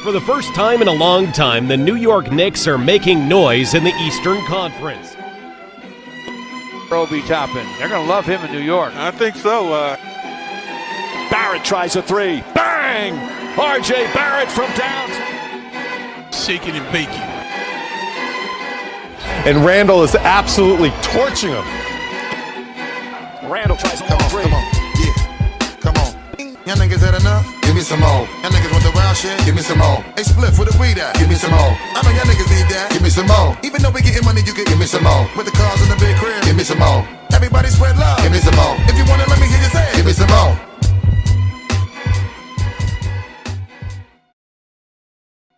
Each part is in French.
For the first time in a long time, the New York Knicks are making noise in the Eastern Conference. Roby Toppin. They're going to love him in New York. I think so. Barrett tries a three. Bang! R.J. Barrett from downtown. Shaking and baking. And Randall is absolutely torching him. Randall tries a Come long on, three. come on, yeah, come on. Y'all niggas had enough? Give me some more. Y'all niggas want the wild shit? Give me some more. Hey, split for the weed at? Give me some more. I know y'all niggas need that. Give me some more. Even though we getting money, you can give me some more. With the cars in the big crib, give me some more. Everybody spread love, give me some more. If you want it, let me hear you say it. Give me some more.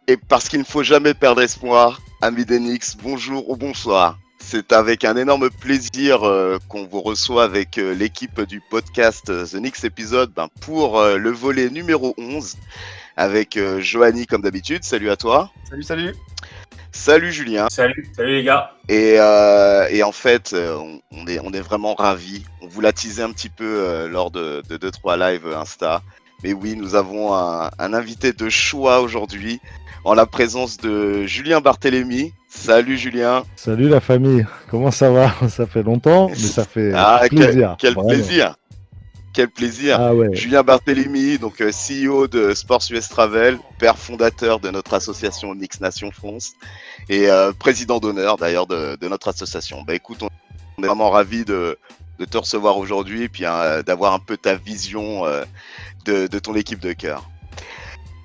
Et parce qu'il ne faut jamais perdre espoir, amis des Knicks, bonjour ou bonsoir. C'est avec un énorme plaisir qu'on vous reçoit avec l'équipe du podcast The Knicks Episode pour le volet numéro 11 avec Johanny comme d'habitude. Salut à toi. Salut. Salut Julien. Salut les gars. Et en fait, on est vraiment ravis. On vous l'a teasé un petit peu lors de 2-3 lives Insta. Mais oui, nous avons un invité de choix aujourd'hui en la présence de Julien Barthélémy. Salut Julien. Salut la famille, comment ça va? Ça fait longtemps, mais ça fait plaisir. Quel plaisir. Quel plaisir. Ah ouais. Julien Barthélémy, donc CEO de Sports US Travel, père fondateur de notre association Knicks Nation France et président d'honneur d'ailleurs de notre association. Bah écoute, on est vraiment ravis de te recevoir aujourd'hui et puis d'avoir un peu ta vision de ton équipe de cœur.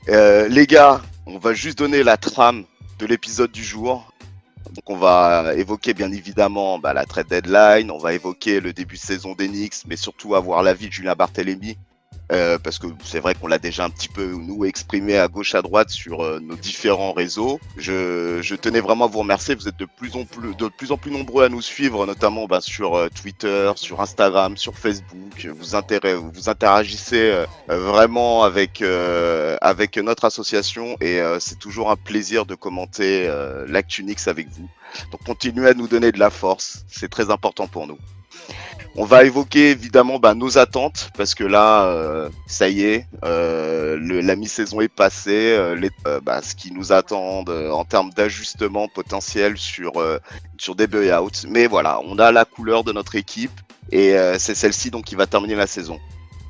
Les gars, on va juste donner la trame de l'épisode du jour. Donc on va évoquer bien évidemment la trade deadline, on va évoquer le début de saison des Knicks, mais surtout avoir l'avis de Julien Barthélémy, parce que c'est vrai qu'on l'a déjà un petit peu nous exprimé à gauche à droite sur nos différents réseaux. Je tenais vraiment à vous remercier, vous êtes de plus en plus nombreux à nous suivre, notamment sur Twitter, sur Instagram, sur Facebook. Vous interagissez vraiment avec notre association et c'est toujours un plaisir de commenter l'actu Knicks avec vous. Donc continuez à nous donner de la force, c'est très important pour nous. On va évoquer évidemment nos attentes parce que là, ça y est, la mi-saison est passée, ce qui nous attend en termes d'ajustement potentiel sur des buyouts. Mais voilà, on a la couleur de notre équipe et c'est celle-ci donc qui va terminer la saison.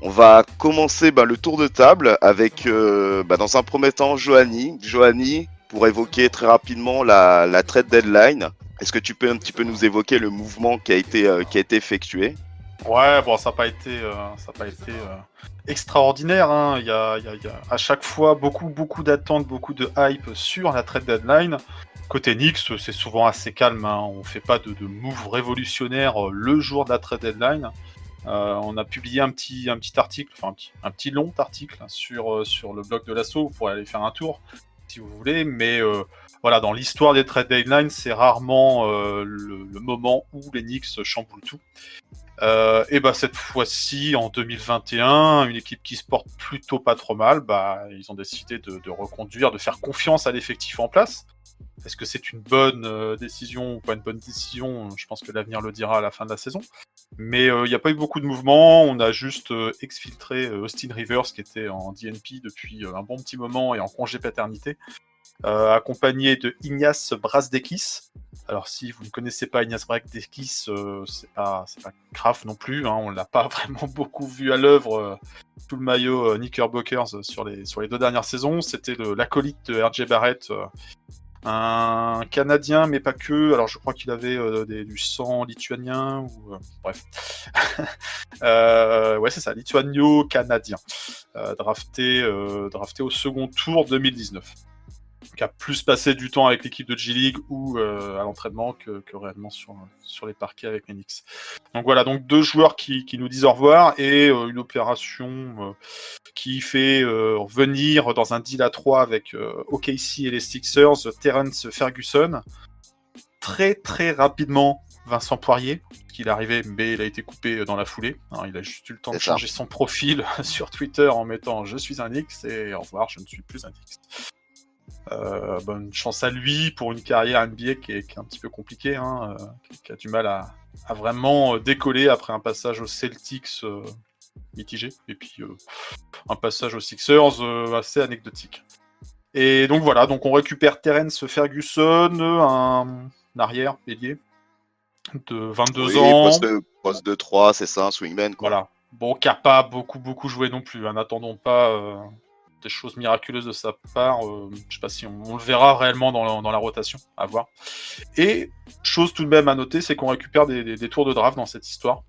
On va commencer le tour de table avec, dans un premier temps, Johanny. Johanny, pour évoquer très rapidement la trade deadline. Est-ce que tu peux un petit peu nous évoquer le mouvement qui a été effectué? Ouais, bon, ça n'a pas été extraordinaire. Hein. Il y a à chaque fois beaucoup d'attentes, beaucoup de hype sur la trade deadline. Côté Knicks, c'est souvent assez calme. Hein. On ne fait pas de move révolutionnaire le jour de la trade deadline. On a publié un petit article, enfin un petit long article sur le blog de l'Asso. Vous pourrez aller faire un tour si vous voulez, mais voilà, dans l'histoire des trade deadlines, c'est rarement le moment où les Knicks chamboulent tout. Et cette fois-ci, en 2021, une équipe qui se porte plutôt pas trop mal, ils ont décidé de reconduire, de faire confiance à l'effectif en place. Est-ce que c'est une bonne décision ou pas une bonne décision? Je pense que l'avenir le dira à la fin de la saison. Mais il n'y a pas eu beaucoup de mouvements. On a juste exfiltré Austin Rivers, qui était en DNP depuis un bon petit moment et en congé paternité, accompagné de Ignace Brazdeikis. Alors si vous ne connaissez pas Ignace Brazdeikis, c'est pas grave non plus. Hein. On l'a pas vraiment beaucoup vu à l'œuvre sous le maillot Knickerbockers sur les 2 dernières saisons. C'était l'acolyte de R.J. Barrett. Un Canadien, mais pas que. Alors, je crois qu'il avait du sang lituanien ou bref. Ouais, c'est ça, lituano-canadien, drafté au second tour 2019. Qui a plus passé du temps avec l'équipe de G-League ou à l'entraînement que réellement sur les parquets avec les Knicks. Donc voilà, donc 2 joueurs qui nous disent au revoir et une opération qui fait venir dans un deal à 3 avec OKC et les Sixers, Terence Ferguson. Très très rapidement, Vincent Poirier, qui est arrivé, mais il a été coupé dans la foulée. Alors, il a juste eu le temps de changer son profil sur Twitter en mettant « Je suis un Knicks » et « Au revoir, je ne suis plus un Knicks ». Bonne chance à lui pour une carrière NBA qui est un petit peu compliquée, hein, qui a du mal à vraiment décoller après un passage aux Celtics mitigé, et puis un passage aux Sixers assez anecdotique. Et donc voilà, donc on récupère Terence Ferguson, un arrière ailier de 22 ans. Poste de 3, c'est ça, un swingman, quoi. Voilà. Bon, qui n'a pas beaucoup joué non plus. N'attendons pas des choses miraculeuses de sa part. Je sais pas si on le verra réellement dans la rotation, à voir. Et chose tout de même à noter, c'est qu'on récupère des tours de draft dans cette histoire.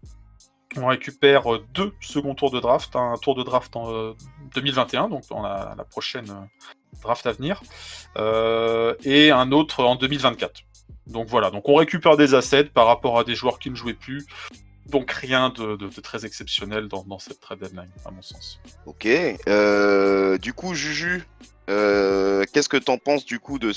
On récupère 2 seconds tours de draft, un tour de draft en 2021, donc dans la prochaine draft à venir, et un autre en 2024. Donc voilà, donc on récupère des assets par rapport à des joueurs qui ne jouaient plus. Donc rien de très exceptionnel dans cette trade deadline, à mon sens. Ok. Du coup, Juju, qu'est-ce que t'en penses du coup du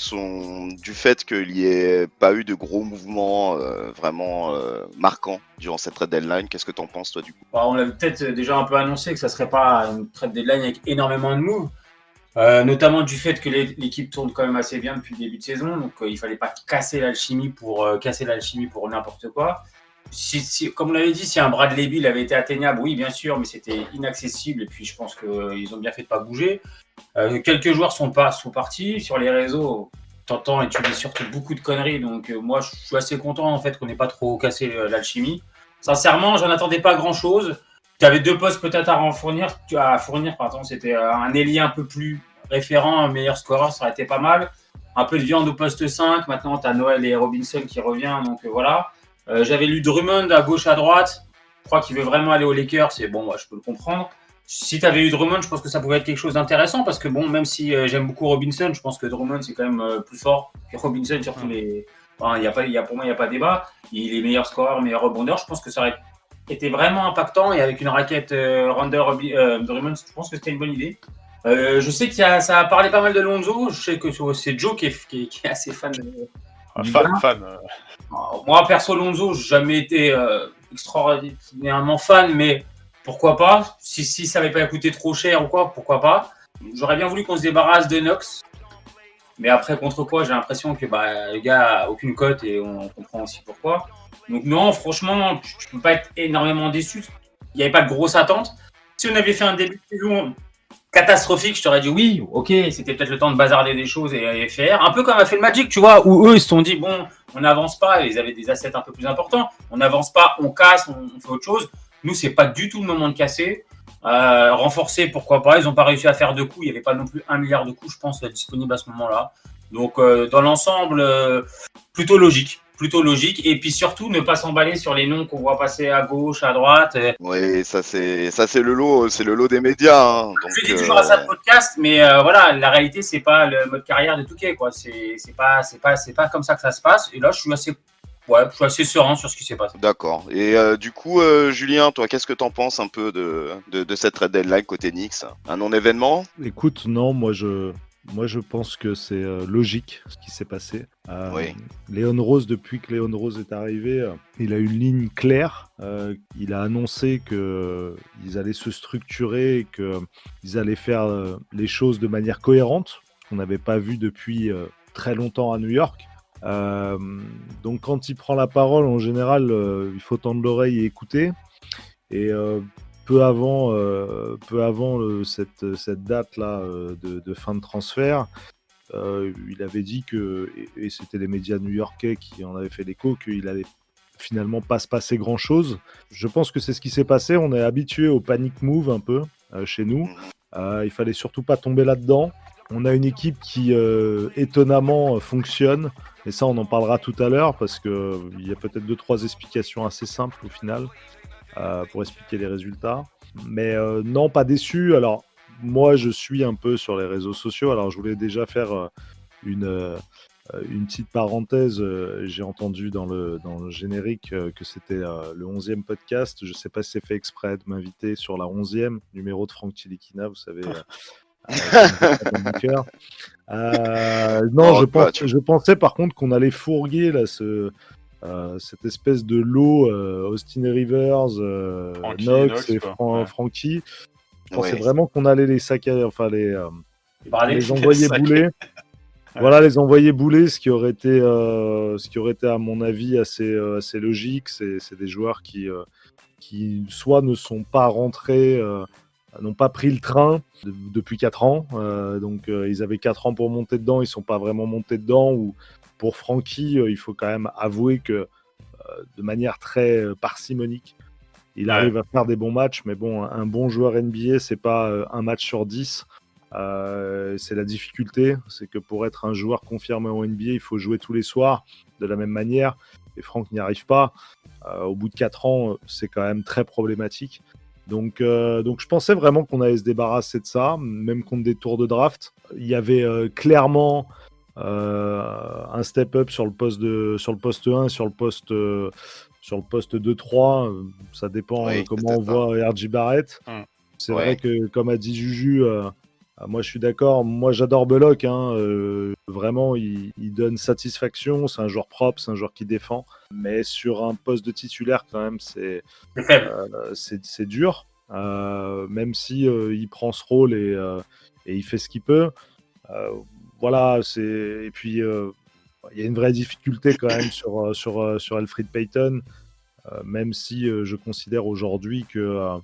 fait qu'il n'y ait pas eu de gros mouvements vraiment marquants durant cette trade deadline? Qu'est-ce que t'en penses toi du coup? On l'avait peut-être déjà un peu annoncé que ça serait pas une trade deadline avec énormément de moves. Notamment du fait que l'équipe tourne quand même assez bien depuis le début de saison, donc il fallait pas casser l'alchimie pour n'importe quoi. Comme on l'avait dit, si un Bradley Beal avait été atteignable, oui bien sûr, mais c'était inaccessible et puis je pense qu'ils ont bien fait de pas bouger. Quelques joueurs sont partis sur les réseaux. T'entends et tu lis surtout beaucoup de conneries, donc moi je suis assez content en fait qu'on n'ait pas trop cassé l'alchimie. Sincèrement, j'en attendais pas grand chose. Tu avais 2 postes peut-être à fournir, c'était un ailier un peu plus référent, un meilleur scoreur, ça aurait été pas mal. Un peu de viande au poste 5, maintenant tu as Noël et Robinson qui revient, donc voilà. J'avais lu Drummond à gauche, à droite, je crois qu'il veut vraiment aller aux Lakers, et bon, moi je peux le comprendre. Si tu avais eu Drummond, je pense que ça pouvait être quelque chose d'intéressant, parce que bon, même si j'aime beaucoup Robinson, je pense que Drummond c'est quand même plus fort que Robinson sur tous les... Pour moi, il n'y a pas débat. Il est meilleur scoreur, meilleur rebondeur, je pense que ça aurait était vraiment impactant et avec une raquette Drummond, je pense que c'était une bonne idée. Je sais ça a parlé pas mal de Lonzo. Je sais que c'est Joe qui est assez fan. Fan. Moi, perso, Lonzo, j'ai jamais été extraordinairement fan, mais pourquoi pas? Si ça n'avait pas coûté trop cher ou quoi, pourquoi pas? J'aurais bien voulu qu'on se débarrasse de Knox. Mais après, contre quoi, j'ai l'impression que le gars a aucune cote et on comprend aussi pourquoi. Donc non, franchement, je ne peux pas être énormément déçu. Il n'y avait pas de grosse attente. Si on avait fait un début de saison catastrophique, je t'aurais dit oui, ok, c'était peut-être le temps de bazarder des choses et faire. Un peu comme a fait le Magic, tu vois, où eux, ils se sont dit, bon, on n'avance pas, et ils avaient des assets un peu plus importants. On n'avance pas, on casse, on fait autre chose. Nous, c'est pas du tout le moment de casser. Renforcer, pourquoi pas. Ils n'ont pas réussi à faire 2 coups. Il n'y avait pas non plus 1 milliard de coups, je pense, disponibles à ce moment-là. Donc, dans l'ensemble, plutôt logique. Et puis surtout, ne pas s'emballer sur les noms qu'on voit passer à gauche, à droite. Oui, ça c'est le lot des médias. Hein, donc, je dis toujours à ça de podcast, mais voilà, la réalité, c'est pas le mode carrière de Touquet, quoi. C'est pas comme ça que ça se passe. Et là, je suis assez serein sur ce qui s'est passé. D'accord. Et du coup, Julien, toi, qu'est-ce que t'en penses un peu de cette trade deadline côté Knicks? Un non-événement? Écoute, non, moi je pense que c'est logique ce qui s'est passé. Oui. Léon Rose, depuis que Léon Rose est arrivé, il a une ligne claire. Il a annoncé qu'ils allaient se structurer et qu'ils allaient faire les choses de manière cohérente, qu'on n'avait pas vu depuis très longtemps à New York. Donc quand il prend la parole, en général, il faut tendre l'oreille et écouter. Et peu avant cette date-là de fin de transfert, il avait dit et c'était les médias new-yorkais qui en avaient fait l'écho, qu'il allait finalement pas se passer grand-chose. Je pense que c'est ce qui s'est passé. On est habitué au panic move un peu chez nous. Il fallait surtout pas tomber là-dedans. On a une équipe qui étonnamment fonctionne, et ça on en parlera tout à l'heure parce qu'il y a peut-être 2-3 explications assez simples au final pour expliquer les résultats. Mais non, pas déçu. Alors moi je suis un peu sur les réseaux sociaux, alors je voulais déjà faire une petite parenthèse. J'ai entendu dans le générique que c'était le 11e podcast. Je ne sais pas si c'est fait exprès de m'inviter sur la 11e numéro de Franck Tilikina, vous savez. Non, je pensais par contre qu'on allait fourguer là, cette espèce de lot Austin Rivers, Knox et Frankie. Je pensais vraiment qu'on allait les saccager, enfin les envoyer bouler. Voilà, les envoyer bouler, ce qui aurait été à mon avis assez logique. C'est des joueurs qui soit ne sont pas rentrés n'ont pas pris le train depuis 4 ans. Donc ils avaient 4 ans pour monter dedans, ils ne sont pas vraiment montés dedans. Ou pour Francky, il faut quand même avouer que de manière très parcimonique, il arrive à faire des bons matchs. Mais bon, un bon joueur NBA, c'est pas un match sur 10. C'est la difficulté, c'est que pour être un joueur confirmé en NBA, il faut jouer tous les soirs de la même manière. Et Franck n'y arrive pas. Au bout de 4 ans, c'est quand même très problématique. Donc je pensais vraiment qu'on allait se débarrasser de ça, même contre des tours de draft. Il y avait clairement un step-up sur le poste 1 et sur le poste 2-3. Ça dépend comment on voit R.J. Barrett. C'est vrai que, comme a dit Juju, moi je suis d'accord. Moi j'adore Bullock. Vraiment, il donne satisfaction. C'est un joueur propre, c'est un joueur qui défend. Mais sur un poste de titulaire, quand même, c'est dur. Même si il prend ce rôle et il fait ce qu'il peut. Voilà, et puis il y a une vraie difficulté quand même sur Elfrid Payton, même si je considère aujourd'hui que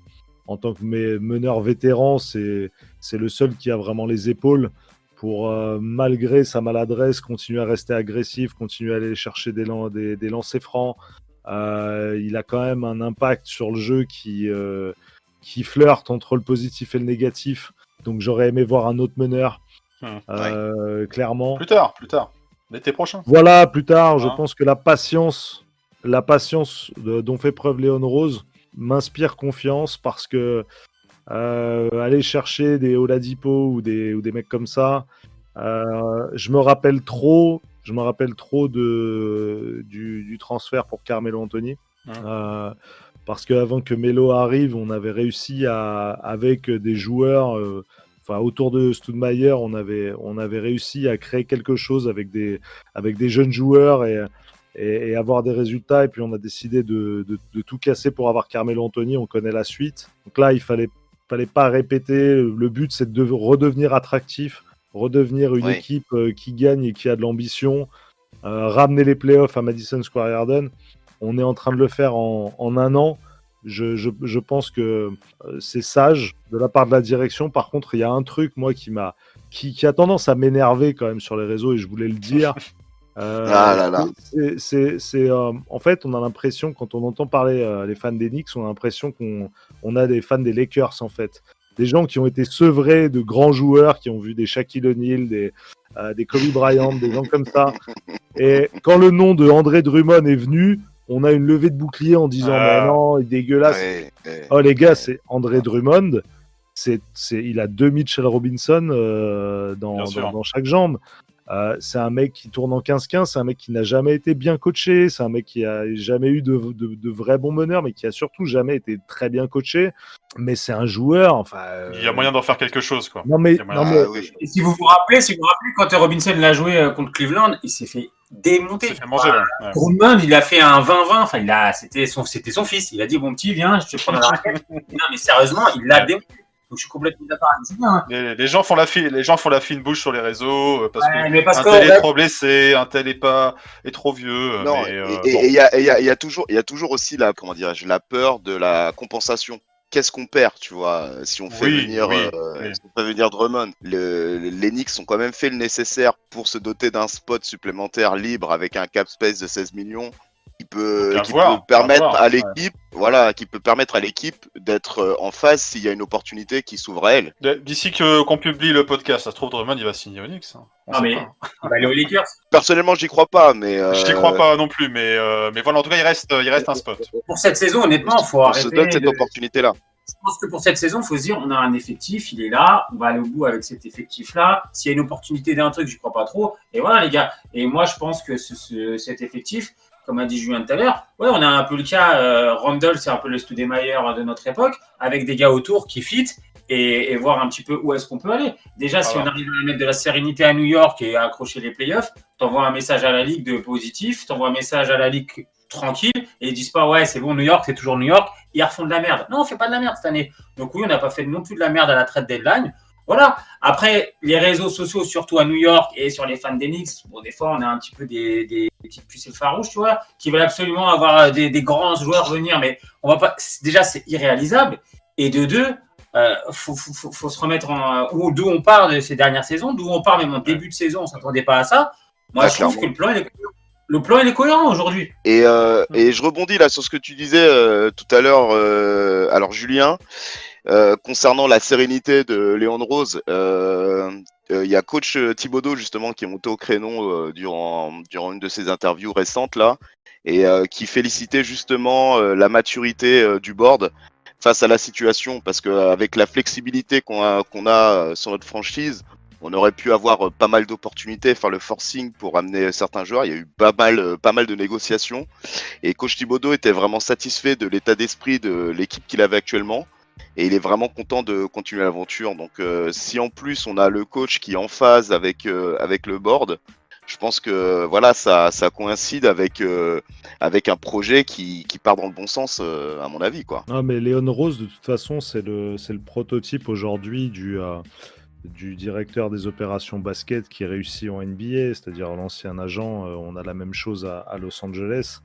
en tant que meneur vétéran, c'est le seul qui a vraiment les épaules pour, malgré sa maladresse, continuer à rester agressif, continuer à aller chercher des lancers francs. Il a quand même un impact sur le jeu qui flirte entre le positif et le négatif. Donc j'aurais aimé voir un autre meneur. Clairement. Plus tard, l'été prochain. Voilà, plus tard. Je pense que la patience dont fait preuve Léon Rose m'inspire confiance, parce que aller chercher des Oladipo ou des mecs comme ça, je me rappelle trop du transfert pour Carmelo Anthony. Parce qu'avant que Melo arrive, on avait réussi avec des joueurs, autour de Stoudemire, on avait réussi à créer quelque chose avec des jeunes joueurs et avoir des résultats. Et puis on a décidé de tout casser pour avoir Carmelo Anthony. On connaît la suite. Donc là, il fallait pas répéter. Le but, c'est de redevenir attractif, redevenir une équipe qui gagne et qui a de l'ambition, ramener les playoffs à Madison Square Garden. On est en train de le faire en un an. Je pense que c'est sage de la part de la direction. Par contre, il y a un truc, moi, qui a tendance à m'énerver quand même sur les réseaux, et je voulais le dire. En fait, on a l'impression, quand on entend parler les fans des Knicks, on a l'impression qu'on a des fans des Lakers, en fait. Des gens qui ont été sevrés de grands joueurs, qui ont vu des Shaquille O'Neal, des Kobe Bryant, des gens comme ça. Et quand le nom de André Drummond est venu, on a une levée de bouclier en disant mais non, il est dégueulasse. Oh les gars, c'est André Drummond. Il a 2 Mitchell Robinson dans chaque jambe. C'est un mec qui tourne en 15-15, c'est un mec qui n'a jamais été bien coaché, c'est un mec qui a jamais eu de vrais bons meneurs, mais qui a surtout jamais été très bien coaché. Mais c'est un joueur, il y a moyen d'en faire quelque chose, quoi. Et si vous vous rappelez, quand Robinson l'a joué contre Cleveland, il s'est fait démonter. Il s'est fait manger, Drummond, il a fait un 20-20, c'était son fils. Il a dit, bon petit, viens, je te prends la raquette. Non, mais sérieusement, il l'a démonté. Donc je suis complètement d'accord avec ça. Les gens font la fine bouche sur les réseaux parce que tel est trop blessé, un tel est trop vieux. Non, et il y a toujours aussi la peur de la compensation. Qu'est-ce qu'on perd, tu vois, si on fait venir Drummond. Les Knicks ont quand même fait le nécessaire pour se doter d'un spot supplémentaire libre avec un cap space de 16 millions. Qui peut permettre à l'équipe d'être en phase s'il y a une opportunité qui s'ouvre à elle. D'ici qu'on publie le podcast, ça se trouve Drummond il va signer aux Knicks. Non mais il va aller aux Lakers. Personnellement, j'y crois pas, mais je n'y crois pas non plus, mais voilà, en tout cas il reste un spot. Pour cette saison, honnêtement, il faut arrêter. On se donne cette opportunité-là. Je pense que pour cette saison, il faut se dire, on a un effectif, il est là, on va aller au bout avec cet effectif-là. S'il y a une opportunité d'un truc, je crois pas trop. Et voilà les gars. Et moi, je pense que cet effectif, comme a dit Julien tout à l'heure, on a un peu le cas, Randle, c'est un peu le Stoudemire de notre époque, avec des gars autour qui fit et voir un petit peu où est-ce qu'on peut aller. Déjà, si on arrive à mettre de la sérénité à New York et à accrocher les playoffs, t'envoies un message à la Ligue de positif, t'envoies un message à la Ligue tranquille, et ils disent pas, c'est bon, New York, c'est toujours New York, ils refont de la merde. Non, on fait pas de la merde cette année. Donc oui, on n'a pas fait non plus de la merde à la trade deadline. Voilà. Après, les réseaux sociaux, surtout à New York et sur les fans des Knicks, des fois, on a un petit peu des petites pucelles farouches, tu vois, qui veulent absolument avoir des grands joueurs venir, mais on va pas. Déjà, c'est irréalisable. Et de deux, faut se remettre d'où on part de ces dernières saisons, d'où on part même en début de saison, on s'attendait pas à ça. Moi, je trouve que le plan il est cohérent aujourd'hui. Et je rebondis là sur ce que tu disais tout à l'heure, alors Julien, concernant la sérénité de Léon Rose. Il y a coach Thibodeau justement qui est monté au créneau durant une de ses interviews récentes là, et qui félicitait justement la maturité du board face à la situation, parce qu'avec la flexibilité qu'on a sur notre franchise, on aurait pu avoir pas mal d'opportunités, faire le forcing pour amener certains joueurs. Il y a eu pas mal de négociations. Et coach Thibodeau était vraiment satisfait de l'état d'esprit de l'équipe qu'il avait actuellement. Et il est vraiment content de continuer l'aventure. Donc si en plus on a le coach qui est en phase avec le board, je pense que voilà, ça coïncide avec un projet qui part dans le bon sens, à mon avis, quoi. Non, mais Léon Rose, de toute façon, c'est le prototype aujourd'hui du directeur des opérations basket qui réussit en NBA, c'est-à-dire l'ancien agent. On a la même chose à Los Angeles,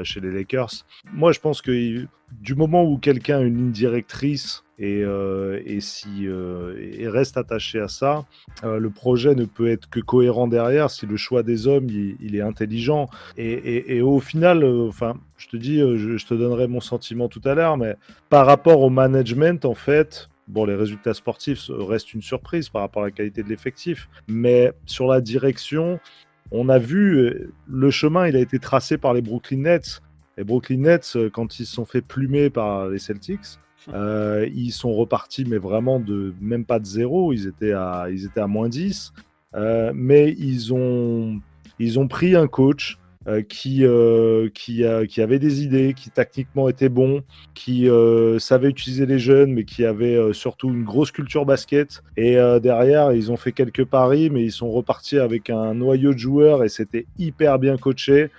chez les Lakers. Moi, je pense que du moment où quelqu'un a une ligne directrice et reste attaché à ça, le projet ne peut être que cohérent derrière si le choix des hommes il est intelligent. Et au final, je te dis, je te donnerai mon sentiment tout à l'heure, mais par rapport au management, en fait, bon, les résultats sportifs restent une surprise par rapport à la qualité de l'effectif, mais sur la direction, on a vu le chemin, il a été tracé par les Brooklyn Nets. Les Brooklyn Nets, quand ils se sont fait plumer par les Celtics, ils sont repartis, mais vraiment même pas de zéro. Ils étaient à -10, mais ils ont pris un coach qui avait des idées, qui tactiquement était bon, qui savait utiliser les jeunes, mais qui avait surtout une grosse culture basket. Et derrière, ils ont fait quelques paris, mais ils sont repartis avec un noyau de joueurs et c'était hyper bien coaché.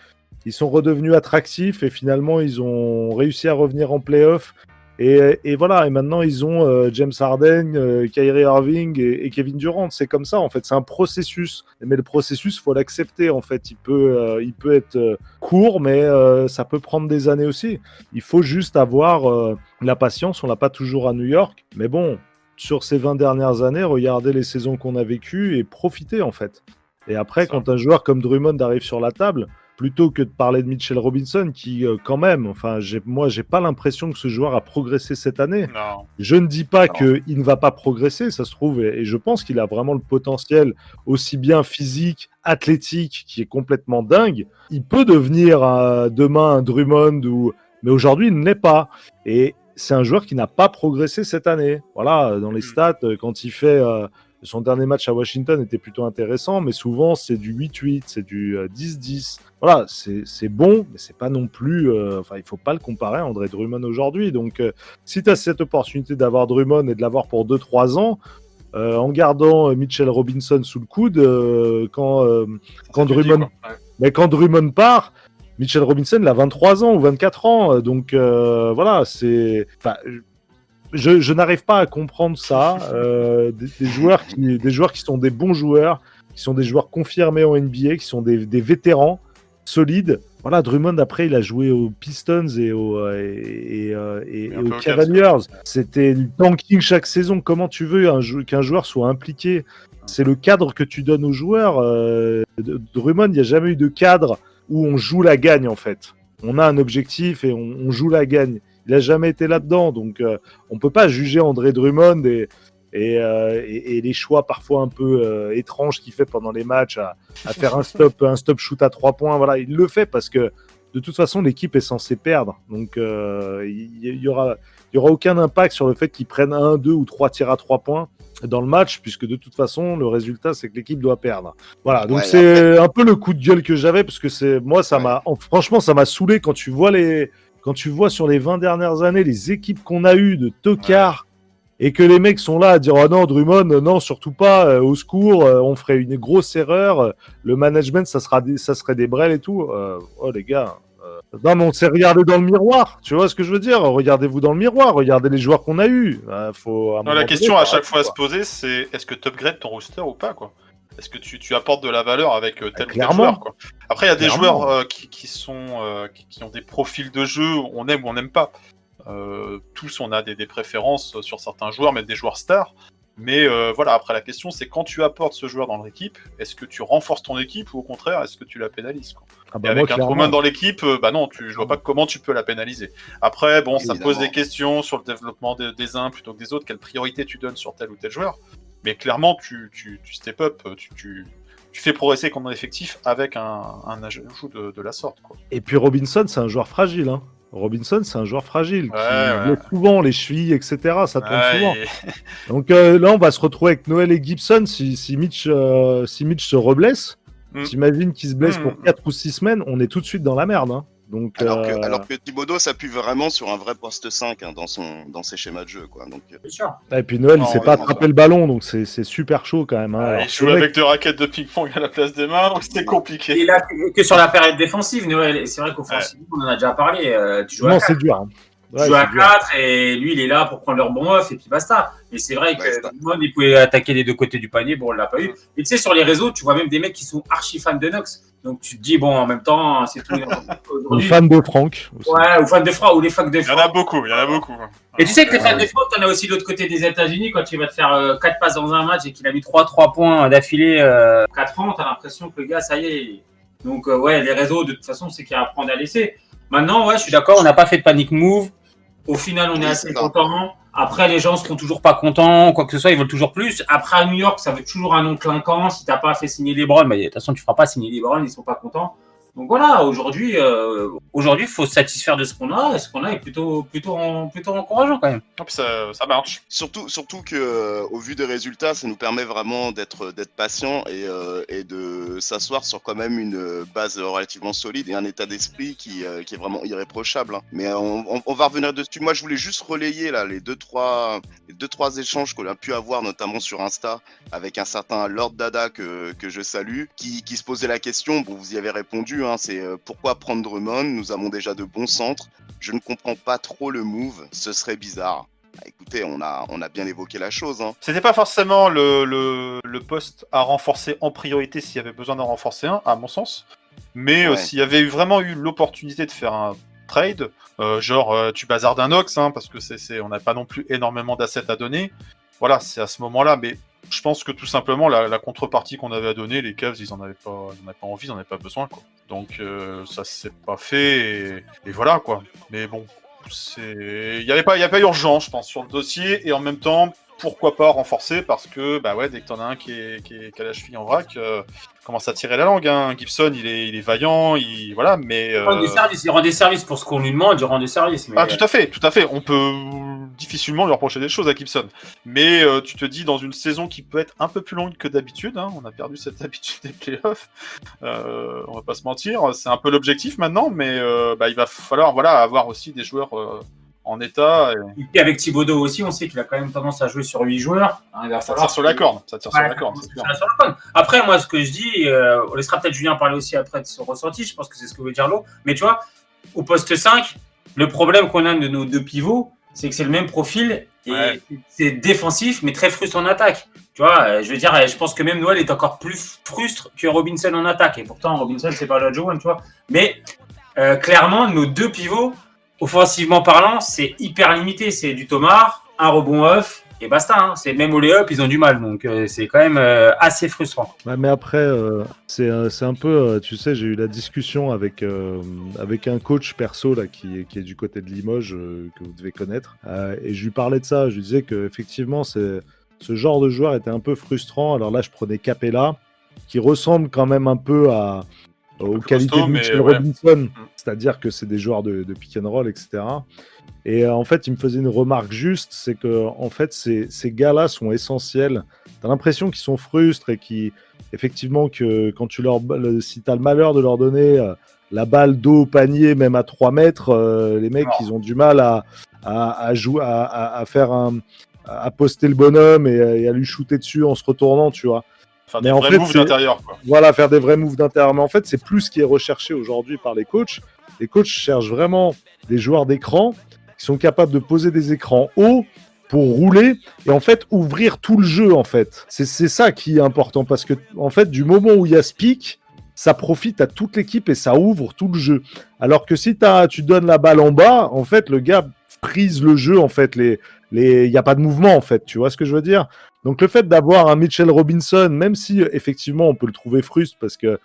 Ils sont redevenus attractifs et finalement, ils ont réussi à revenir en play-off. Et voilà, et maintenant ils ont James Harden, Kyrie Irving et Kevin Durant. C'est comme ça, en fait, c'est un processus. Mais le processus, faut l'accepter, en fait. Il peut être court, mais ça peut prendre des années aussi. Il faut juste avoir la patience. On l'a pas toujours à New York. Mais bon, sur ces 20 dernières années, regardez les saisons qu'on a vécues et profitez, en fait. Et après, quand un joueur comme Drummond arrive sur la table, plutôt que de parler de Mitchell Robinson, qui quand même, j'ai pas l'impression que ce joueur a progressé cette année. Non. Je ne dis pas qu'il ne va pas progresser, ça se trouve, et je pense qu'il a vraiment le potentiel, aussi bien physique, athlétique, qui est complètement dingue. Il peut devenir demain un Drummond, mais aujourd'hui, il ne l'est pas. Et c'est un joueur qui n'a pas progressé cette année. Voilà, dans les stats, quand il fait... son dernier match à Washington était plutôt intéressant, mais souvent c'est du 8-8, c'est du 10-10. Voilà, c'est bon, mais c'est pas non plus... il faut pas le comparer à André Drummond aujourd'hui. Donc, si tu as cette opportunité d'avoir Drummond et de l'avoir pour 2-3 ans, en gardant Mitchell Robinson sous le coude, quand Drummond part, Mitchell Robinson il a 23 ans ou 24 ans. Donc, voilà, c'est... Je n'arrive pas à comprendre ça. Des joueurs qui sont des bons joueurs, qui sont des joueurs confirmés en NBA, qui sont des vétérans solides. Voilà, Drummond, après, il a joué aux Pistons et aux Cavaliers. C'était du tanking chaque saison. Comment tu veux qu'un joueur soit impliqué? C'est le cadre que tu donnes aux joueurs. Drummond, il n'y a jamais eu de cadre où on joue la gagne, en fait. On a un objectif et on joue la gagne. Il n'a jamais été là-dedans, donc on ne peut pas juger André Drummond et les choix parfois un peu étranges qu'il fait pendant les matchs à faire un stop shoot à 3 points. Voilà, il le fait parce que de toute façon l'équipe est censée perdre, donc il y aura aucun impact sur le fait qu'ils prennent 1, 2 ou 3 tirs à 3 points dans le match, puisque de toute façon le résultat c'est que l'équipe doit perdre. Voilà, donc c'est un peu le coup de gueule que j'avais, parce que franchement ça m'a saoulé quand tu vois sur les 20 dernières années les équipes qu'on a eues de tocards, et que les mecs sont là à dire « Oh non, Drummond, non, surtout pas, au secours, on ferait une grosse erreur, le management, ça serait des brels et tout. » Oh les gars, non mais on s'est regardé dans le miroir, tu vois ce que je veux dire? Regardez-vous dans le miroir, regardez les joueurs qu'on a eus. La question à chaque fois à se poser, c'est est-ce que tu upgrades ton roster ou pas, quoi? Est-ce que tu apportes de la valeur avec tel ou tel joueur, quoi? Après, il y a des joueurs qui ont des profils de jeu, on aime ou on n'aime pas. Tous, on a des préférences sur certains joueurs, même des joueurs stars. Mais voilà, après la question, c'est quand tu apportes ce joueur dans l'équipe, est-ce que tu renforces ton équipe ou au contraire, est-ce que tu la pénalises, quoi. Et avec un Truman dans l'équipe, non, je vois pas comment tu peux la pénaliser. Après, bon, ça pose des questions sur le développement des uns plutôt que des autres, quelle priorité tu donnes sur tel ou tel joueur. Mais clairement, tu step up, tu fais progresser ton effectif avec un ajout de la sorte, quoi. Et puis Robinson, c'est un joueur fragile, hein. Robinson, c'est un joueur fragile, qui blesse souvent les chevilles, etc. Ça tourne souvent. Donc là, on va se retrouver avec Noël et Gibson si Mitch se reblesse. T'imagines qu'il se blesse pour 4 ou 6 semaines, on est tout de suite dans la merde, hein. Donc, alors que Thibodeau s'appuie vraiment sur un vrai poste 5 hein, dans ses schémas de jeu, quoi. Donc, et puis Noël, il sait pas attraper le ballon, donc c'est super chaud quand même, hein. Il joue avec 2 raquettes de ping-pong à la place des mains, donc c'était compliqué. Et là, que sur la période défensive, Noël, et c'est vrai qu'offensivement, on en a déjà parlé. Tu joues à 4. C'est dur, hein. Tu joues à 4 et lui, il est là pour prendre leur bon off et puis basta. Et c'est vrai que tout le monde, il pouvait attaquer les deux côtés du panier. Bon, on l'a pas eu. Et tu sais, sur les réseaux, tu vois même des mecs qui sont archi fans de Knox. Donc tu te dis, bon, en même temps, c'est tout. Ou fans de Franck. Aussi. Ouais, ou fans de Franck, ou les fans de Franck. Il y en a beaucoup. Et tu sais que les fans de Franck, t'en as aussi de l'autre côté des États-Unis. Quand tu vas te faire 4 passes dans un match et qu'il a mis 3 points d'affilée 4 ans, t'as l'impression que le gars, ça y est. Donc, ouais, les réseaux, de toute façon, c'est qu'il y a à prendre à laisser. Maintenant, ouais, je suis d'accord, on n'a pas fait de panic move. Au final, on est assez contents. Après, les gens seront toujours pas contents, quoi que ce soit, ils veulent toujours plus. Après, à New York, ça veut toujours un nom clinquant. Si t'as pas fait signer LeBron, mais de toute façon, tu feras pas signer LeBron, ils sont pas contents. Donc voilà, aujourd'hui, il faut se satisfaire de ce qu'on a. Et ce qu'on a est plutôt encourageant quand même. Et puis ça marche. Surtout que, au vu des résultats, ça nous permet vraiment d'être patient et de s'asseoir sur quand même une base relativement solide et un état d'esprit qui est vraiment irréprochable, hein. Mais on va revenir dessus. Moi, je voulais juste relayer là les deux trois échanges qu'on a pu avoir, notamment sur Insta, avec un certain Lord Dada que je salue, qui se posait la question. Bon, vous y avez répondu. Hein, c'est pourquoi prendre Drummond? Nous avons déjà de bons centres. Je ne comprends pas trop le move. Ce serait bizarre. Écoutez, on a bien évoqué la chose, hein. C'était pas forcément le poste à renforcer en priorité s'il y avait besoin d'en renforcer un, à mon sens. Mais s'il y avait vraiment eu l'opportunité de faire un trade, tu bazardes un Knox, hein, parce que on n'a pas non plus énormément d'assets à donner. Voilà, c'est à ce moment-là. Mais je pense que tout simplement, la contrepartie qu'on avait à donner, les Cavs, ils en avaient pas envie, ils en avaient pas besoin, quoi. Donc ça s'est pas fait et voilà, quoi. Mais bon, il y a pas urgence, je pense, sur le dossier, et en même temps, pourquoi pas renforcer, parce que dès que t'en as un qui a la cheville en vrac, commence à tirer la langue, hein. Gibson, il est vaillant, voilà, mais il rend des services pour ce qu'on lui demande, il rend des services. Mais... Ah, tout à fait. On peut difficilement lui reprocher des choses à Gibson, mais tu te dis, dans une saison qui peut être un peu plus longue que d'habitude, hein, on a perdu cette habitude des playoffs, on va pas se mentir, c'est un peu l'objectif maintenant, mais il va falloir avoir aussi des joueurs en état. Et puis avec Thibodeau aussi, on sait qu'il a quand même tendance à jouer sur 8 joueurs. Hein, ça tire sur la corde. Après, moi, ce que je dis, on laissera peut-être Julien parler aussi après de son ressenti, je pense que c'est ce que veut dire l'eau. Mais tu vois, au poste 5, le problème qu'on a de nos deux pivots, c'est que c'est le même profil et c'est défensif, mais très frustrant en attaque. Tu vois, je veux dire, je pense que même Noël est encore plus frustre que Robinson en attaque. Et pourtant, Robinson, c'est pas le Joe, tu vois. Mais clairement, nos deux pivots, offensivement parlant, c'est hyper limité. C'est du Thomas, un rebond off, et basta. Hein. C'est même au lay-up, ils ont du mal. Donc, c'est quand même assez frustrant. Ouais, mais après, c'est un peu... tu sais, j'ai eu la discussion avec un coach perso là, qui est du côté de Limoges, que vous devez connaître. Et je lui parlais de ça. Je lui disais qu'effectivement, ce genre de joueur était un peu frustrant. Alors là, je prenais Capella, qui ressemble quand même un peu aux qualités de Mitchell Robinson, c'est-à-dire que c'est des joueurs de pick and roll, etc. Et en fait, il me faisait une remarque juste, c'est que en fait, ces gars-là sont essentiels. T'as l'impression qu'ils sont frustres et effectivement, que quand si t'as le malheur de leur donner la balle dos au panier, même à 3 mètres, les mecs, ils ont du mal à jouer, à faire à poster le bonhomme et à lui shooter dessus en se retournant, tu vois. Faire des vrais moves d'intérieur, quoi. Voilà, faire des vrais moves d'intérieur. Mais en fait, c'est plus ce qui est recherché aujourd'hui par les coachs. Les coachs cherchent vraiment des joueurs d'écran qui sont capables de poser des écrans hauts pour rouler et en fait ouvrir tout le jeu, en fait. C'est ça qui est important parce que en fait, du moment où il y a ce pic, ça profite à toute l'équipe et ça ouvre tout le jeu. Alors que si tu donnes la balle en bas, en fait, le gars frise le jeu en fait. Il y a pas de mouvement en fait. Tu vois ce que je veux dire? Donc le fait d'avoir un Mitchell Robinson, même si effectivement on peut le trouver fruste parce que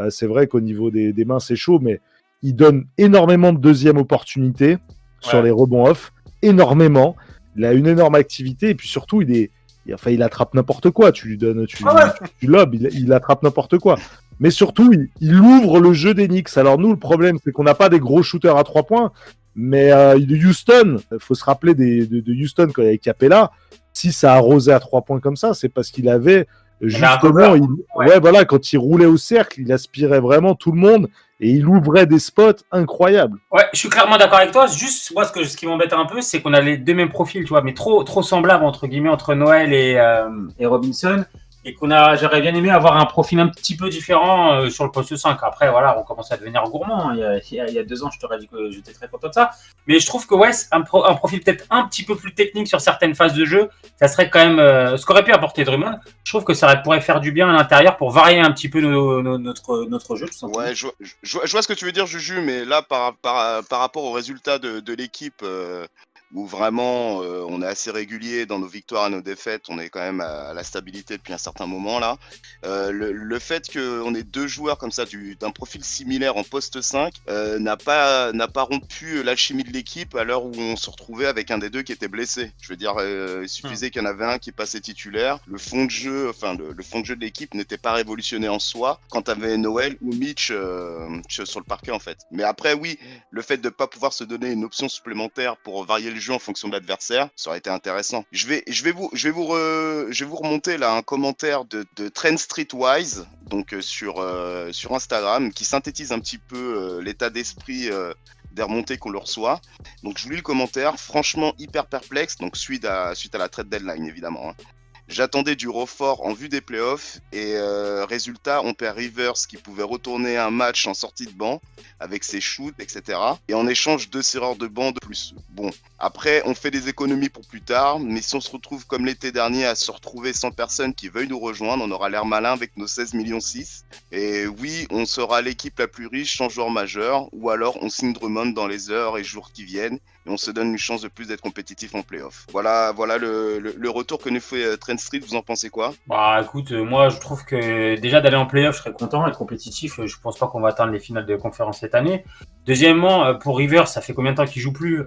c'est vrai qu'au niveau des mains c'est chaud, mais il donne énormément de deuxième opportunités sur les rebonds off, énormément. Il a une énorme activité et puis surtout il attrape n'importe quoi. Tu lui donnes, tu lobes, il attrape n'importe quoi. Mais surtout, il ouvre le jeu des Knicks. Alors nous, le problème, c'est qu'on n'a pas des gros shooters à 3 points, mais Houston, il faut se rappeler de Houston quand il y avait Capella. Si ça arrosait à 3 points comme ça, c'est parce qu'il avait justement, voilà, quand il roulait au cercle, il aspirait vraiment tout le monde et il ouvrait des spots incroyables. Ouais, je suis clairement d'accord avec toi. Juste, moi, ce qui m'embête un peu, c'est qu'on a les deux mêmes profils, tu vois, mais trop semblables entre guillemets entre Noël et Robinson. Et j'aurais bien aimé avoir un profil un petit peu différent sur le poste 5. Après, voilà, on commence à devenir gourmand. Il y a 2 ans, je t'aurais dit que j'étais très content de ça. Mais je trouve que un profil peut-être un petit peu plus technique sur certaines phases de jeu, ça serait quand même ce qu'aurait pu apporter Drummond. Je trouve que ça pourrait faire du bien à l'intérieur pour varier un petit peu notre jeu, tout simplement. Ouais, je vois ce que tu veux dire, Juju, mais là, par rapport aux résultats de l'équipe, où vraiment on est assez régulier dans nos victoires et nos défaites, on est quand même à la stabilité depuis un certain moment là. Le fait qu'on ait 2 joueurs comme ça d'un profil similaire en poste 5 n'a pas rompu l'alchimie de l'équipe à l'heure où on se retrouvait avec un des deux qui était blessé. Je veux dire, il suffisait qu'il y en avait un qui passait titulaire. Le fond de jeu, le fond de jeu de l'équipe n'était pas révolutionné en soi quand t'avais Noël ou Mitch sur le parquet en fait. Mais après oui, le fait de pas pouvoir se donner une option supplémentaire pour varier le jeu en fonction de l'adversaire, ça aurait été intéressant. Je vais vous remonter là un commentaire de Trend Streetwise, donc sur Instagram, qui synthétise un petit peu l'état d'esprit des remontées qu'on leur reçoit. Donc je vous lis le commentaire, franchement hyper perplexe, donc suite à la trade deadline évidemment. J'attendais du Rofford en vue des playoffs et résultat, on perd Rivers qui pouvait retourner un match en sortie de banc avec ses shoots, etc. Et en échange 2 tireurs de banc de plus. Bon, après, on fait des économies pour plus tard, mais si on se retrouve comme l'été dernier à se retrouver sans personne qui veuille nous rejoindre, on aura l'air malin avec nos 16,6 millions. Et oui, on sera l'équipe la plus riche sans joueur majeur, ou alors on signe Drummond dans les heures et jours qui viennent et on se donne une chance de plus d'être compétitif en playoff. Voilà le retour que nous fait Trent Street. Vous en pensez quoi? Bah écoute, moi je trouve que déjà d'aller en playoff, je serais content, être compétitif. Je pense pas qu'on va atteindre les finales de conférence cette année. Deuxièmement, pour Rivers, ça fait combien de temps qu'il joue plus?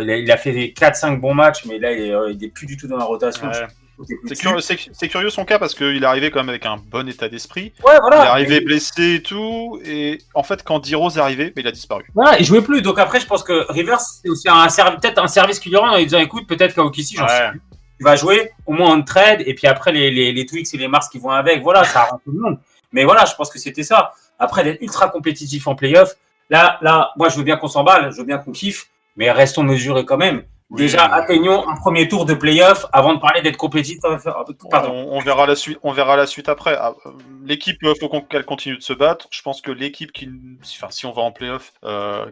Il a fait 4-5 bons matchs, mais là il est plus du tout dans la rotation. Ouais. C'est curieux son cas parce qu'il est arrivé quand même avec un bon état d'esprit. Ouais, voilà. Il est arrivé blessé et tout, et en fait quand D-Rose est arrivé, il a disparu. Voilà, il jouait plus. Donc après, je pense que Rivers, c'est aussi peut-être un service qu'il lui rend en lui disant écoute, peut-être qu'à OKC, j'en sais plus. Tu vas jouer au moins en trade, et puis après les Twix et les Mars qui vont avec, voilà, ça arrange tout le monde. Mais voilà, je pense que c'était ça. Après d'être ultra compétitif en playoff, là, moi je veux bien qu'on s'emballe, je veux bien qu'on kiffe, mais restons mesurés quand même. Déjà, atteignons un premier tour de play-off avant de parler d'être compétitif. On verra la suite après. L'équipe, il faut qu'elle continue de se battre. Je pense que l'équipe si on va en play-off,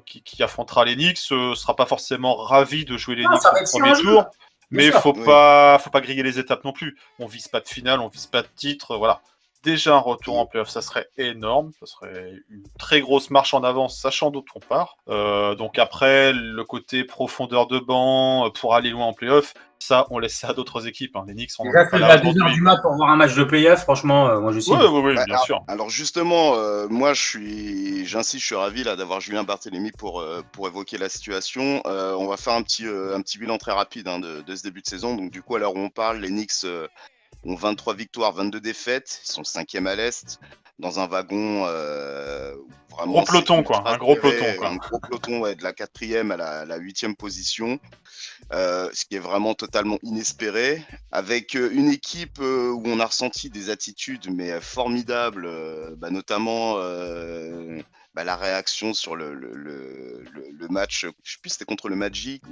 qui affrontera les Knicks, sera pas forcément ravi de jouer les Knicks au premier tour. Mais faut pas griller les étapes non plus. On vise pas de finale, on vise pas de titre, voilà. Déjà un retour en play-off, ça serait énorme, ça serait une très grosse marche en avance, sachant d'où on part. Donc après, le côté profondeur de banc pour aller loin en play-off, ça, on laisse ça à d'autres équipes. Les Knicks sont là. C'est à 2h du mat pour voir un match de play-off, franchement, moi je suis. Oui, bien sûr. Alors justement, moi j'insiste, je suis ravi là d'avoir Julien Barthélémy pour évoquer la situation. On va faire un petit bilan très rapide de ce début de saison. Donc du coup, à l'heure où on parle, les Knicks ont 23 victoires, 22 défaites. Ils sont 5e à l'Est, dans un wagon vraiment... Gros peloton, quoi. Un gros peloton, quoi. Un gros peloton, de la 4e à la 8e position. Ce qui est vraiment totalement inespéré. Avec une équipe où on a ressenti des attitudes mais formidables, notamment... la réaction sur le match, je sais plus, c'était contre le Magic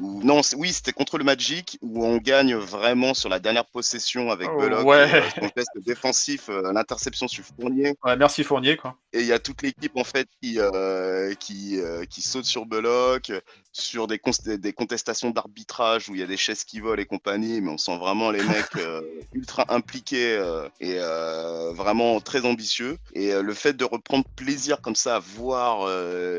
c'était contre le Magic où on gagne vraiment sur la dernière possession avec Bullock, son geste défensif, l'interception sur Fournier. Ouais, merci Fournier, quoi. Et il y a toute l'équipe en fait qui saute sur Bullock, sur des contestations d'arbitrage où il y a des chaises qui volent et compagnie, mais on sent vraiment les mecs ultra impliqués et vraiment très ambitieux. Et le fait de reprendre plaisir comme ça à voir voir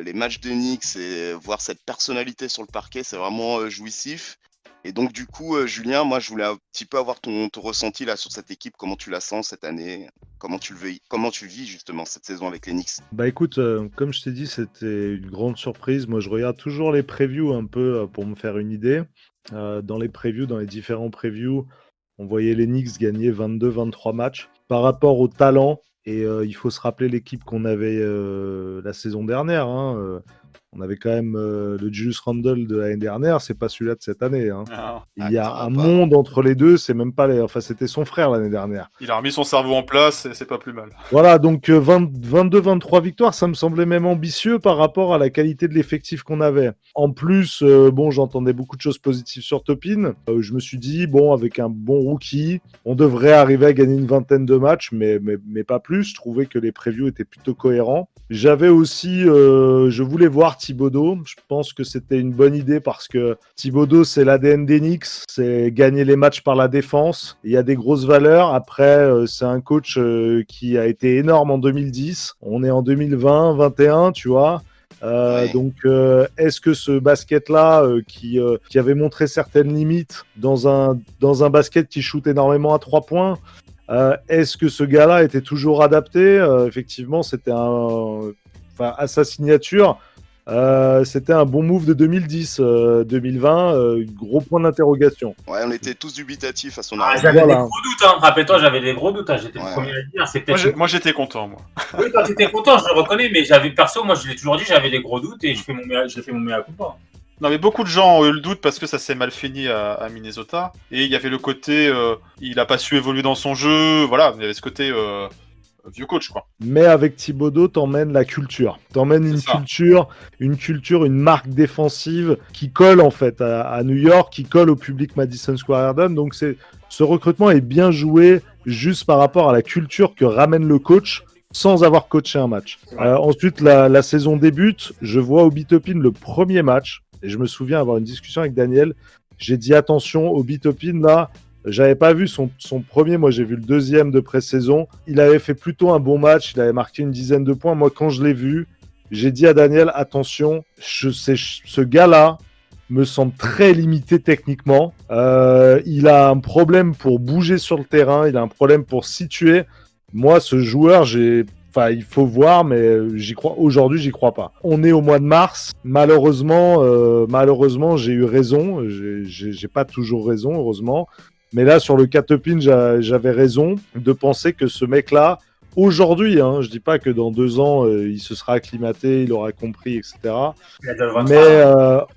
les matchs de Knicks et voir cette personnalité sur le parquet, c'est vraiment jouissif. Et donc du coup, Julien, moi je voulais un petit peu avoir ton ressenti là sur cette équipe, comment tu la sens cette année, comment tu le vis justement cette saison avec les Knicks. Bah écoute, comme je t'ai dit, c'était une grande surprise. Moi, je regarde toujours les previews un peu pour me faire une idée. Dans les différents previews, on voyait les Knicks gagner 22-23 matchs. Par rapport au talent, et il faut se rappeler l'équipe qu'on avait la saison dernière. On avait quand même le Julius Randle de l'année dernière, c'est pas celui-là de cette année. Il y a un monde entre les deux, c'est même pas Enfin, c'était son frère l'année dernière. Il a remis son cerveau en place et c'est pas plus mal. Voilà, donc 22-23 victoires, ça me semblait même ambitieux par rapport à la qualité de l'effectif qu'on avait. En plus, j'entendais beaucoup de choses positives sur Topin. Je me suis dit, avec un bon rookie, on devrait arriver à gagner une vingtaine de matchs, mais pas plus. Je trouvais que les previews étaient plutôt cohérents. J'avais aussi, je voulais voir Thibodeau. Je pense que c'était une bonne idée parce que Thibodeau, c'est l'ADN des Knicks, c'est gagner les matchs par la défense. Il y a des grosses valeurs. Après, c'est un coach qui a été énorme en 2010. On est en 2020, 21, tu vois. Donc, est-ce que ce basket-là, qui avait montré certaines limites dans un basket qui shoot énormément à 3 points, est-ce que ce gars-là était toujours adapté? Effectivement, c'était à sa signature, c'était un bon move de 2010. 2020, gros point d'interrogation. Ouais, on était tous dubitatifs à son Ah, arrivée. j'avais des gros doutes, Rappelle-toi, j'avais des gros doutes. J'étais le premier à le dire. C'est peut-être... Moi, j'étais content, moi. Oui, toi, t'étais content, je le reconnais, mais perso, moi, je l'ai toujours dit, j'avais des gros doutes et j'ai fait mon meilleur coup. Non, mais beaucoup de gens ont eu le doute parce que ça s'est mal fini à Minnesota. Et il y avait le côté, il a pas su évoluer dans son jeu. Voilà, il y avait ce côté vieux coach, quoi. Mais avec Thibodeau, t'emmènes la culture. T'emmènes une culture, une marque défensive qui colle en fait à New York, qui colle au public Madison Square Garden. Donc ce recrutement est bien joué juste par rapport à la culture que ramène le coach sans avoir coaché un match. Ensuite, la saison débute. Je vois Obi Toppin le premier match. Et je me souviens avoir une discussion avec Daniel. J'ai dit attention, Obi Toppin, là, j'avais pas vu son premier, moi j'ai vu le deuxième de pré-saison. Il avait fait plutôt un bon match, il avait marqué une dizaine de points. Moi, quand je l'ai vu, j'ai dit à Daniel, attention, ce gars-là me semble très limité techniquement. Il a un problème pour bouger sur le terrain, il a un problème pour situer. Moi, ce joueur, il faut voir, mais aujourd'hui, j'y crois pas. On est au mois de mars. Malheureusement, j'ai eu raison. J'ai pas toujours raison, heureusement. Mais là, sur le cas Topin, j'avais raison de penser que ce mec-là, aujourd'hui, je dis pas que dans 2 ans, il se sera acclimaté, il aura compris, etc. Mais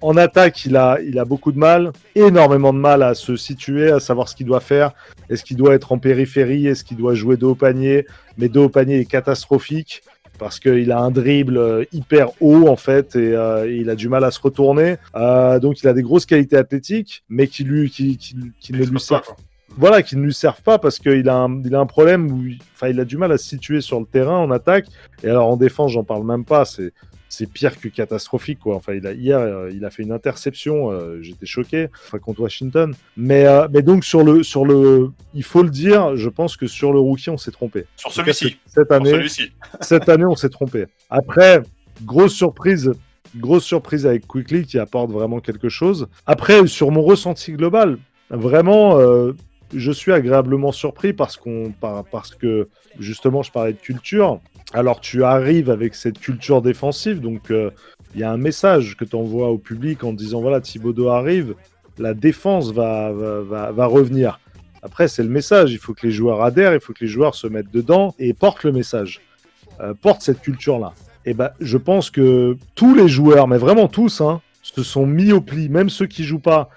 en attaque, il a beaucoup de mal, énormément de mal à se situer, à savoir ce qu'il doit faire. Est-ce qu'il doit être en périphérie? Est-ce qu'il doit jouer dos au panier? Mais dos au panier est catastrophique parce qu'il a un dribble hyper haut en fait et il a du mal à se retourner. Donc il a des grosses qualités athlétiques, mais qui ne lui servent pas. Voilà, qui ne lui servent pas parce qu'il a un problème où il a du mal à se situer sur le terrain en attaque. Et alors en défense, j'en parle même pas. C'est pire que catastrophique, quoi. Hier, il a fait une interception. J'étais choqué contre Washington. Mais donc il faut le dire. Je pense que sur le rookie, on s'est trompé. Sur celui-ci. Cette année, on s'est trompé. Après, grosse surprise avec Quickley qui apporte vraiment quelque chose. Après, sur mon ressenti global, vraiment. Je suis agréablement surpris parce que justement je parlais de culture. Alors tu arrives avec cette culture défensive, donc il y a un message que tu envoies au public en disant voilà, Thibodeau arrive, la défense va revenir. Après c'est le message, il faut que les joueurs adhèrent, il faut que les joueurs se mettent dedans et portent le message, portent cette culture-là. Et je pense que tous les joueurs, mais vraiment tous, se sont mis au pli, même ceux qui jouent pas.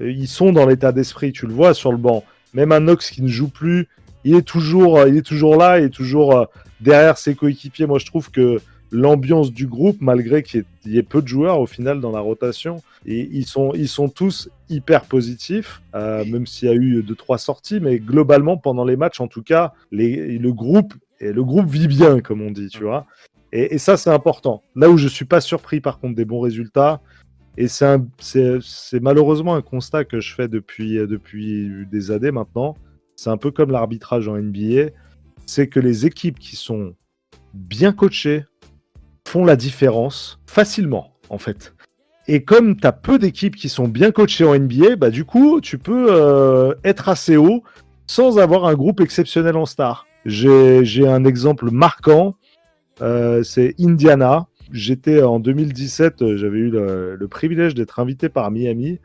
Ils sont dans l'état d'esprit, tu le vois sur le banc. Même un Knox qui ne joue plus, il est toujours là, il est toujours derrière ses coéquipiers. Moi, je trouve que l'ambiance du groupe, malgré qu'il y ait peu de joueurs au final dans la rotation, et ils sont tous hyper positifs, même s'il y a eu 2-3 sorties, mais globalement, pendant les matchs, en tout cas, le groupe vit bien, comme on dit, tu vois. Et ça, c'est important. Là où je suis pas surpris, par contre, des bons résultats, et c'est malheureusement un constat que je fais depuis des années maintenant. C'est un peu comme l'arbitrage en NBA. C'est que les équipes qui sont bien coachées font la différence facilement, en fait. Et comme tu as peu d'équipes qui sont bien coachées en NBA, bah, du coup, tu peux être assez haut sans avoir un groupe exceptionnel en star. J'ai un exemple marquant, c'est Indiana. J'étais en 2017, j'avais eu le privilège d'être invité par Miami,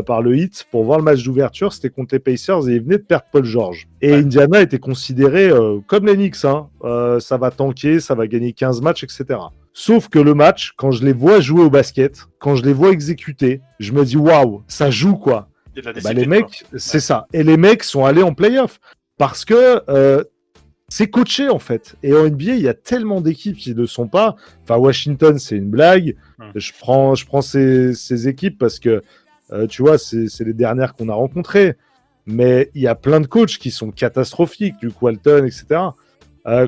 par le Heat, pour voir le match d'ouverture. C'était contre les Pacers et ils venaient de perdre Paul George. Et Indiana était considéré comme les Knicks, ça va tanker, ça va gagner 15 matchs, etc. Sauf que le match, quand je les vois jouer au basket, quand je les vois exécuter, je me dis waouh, ça joue quoi. Les mecs, c'est ça. Et les mecs sont allés en playoff parce que c'est coaché en fait. Et en NBA, il y a tellement d'équipes qui ne le sont pas. Enfin, Washington, c'est une blague. Je prends ces équipes parce que tu vois, c'est les dernières qu'on a rencontrées. Mais il y a plein de coachs qui sont catastrophiques, Luke Walton, etc.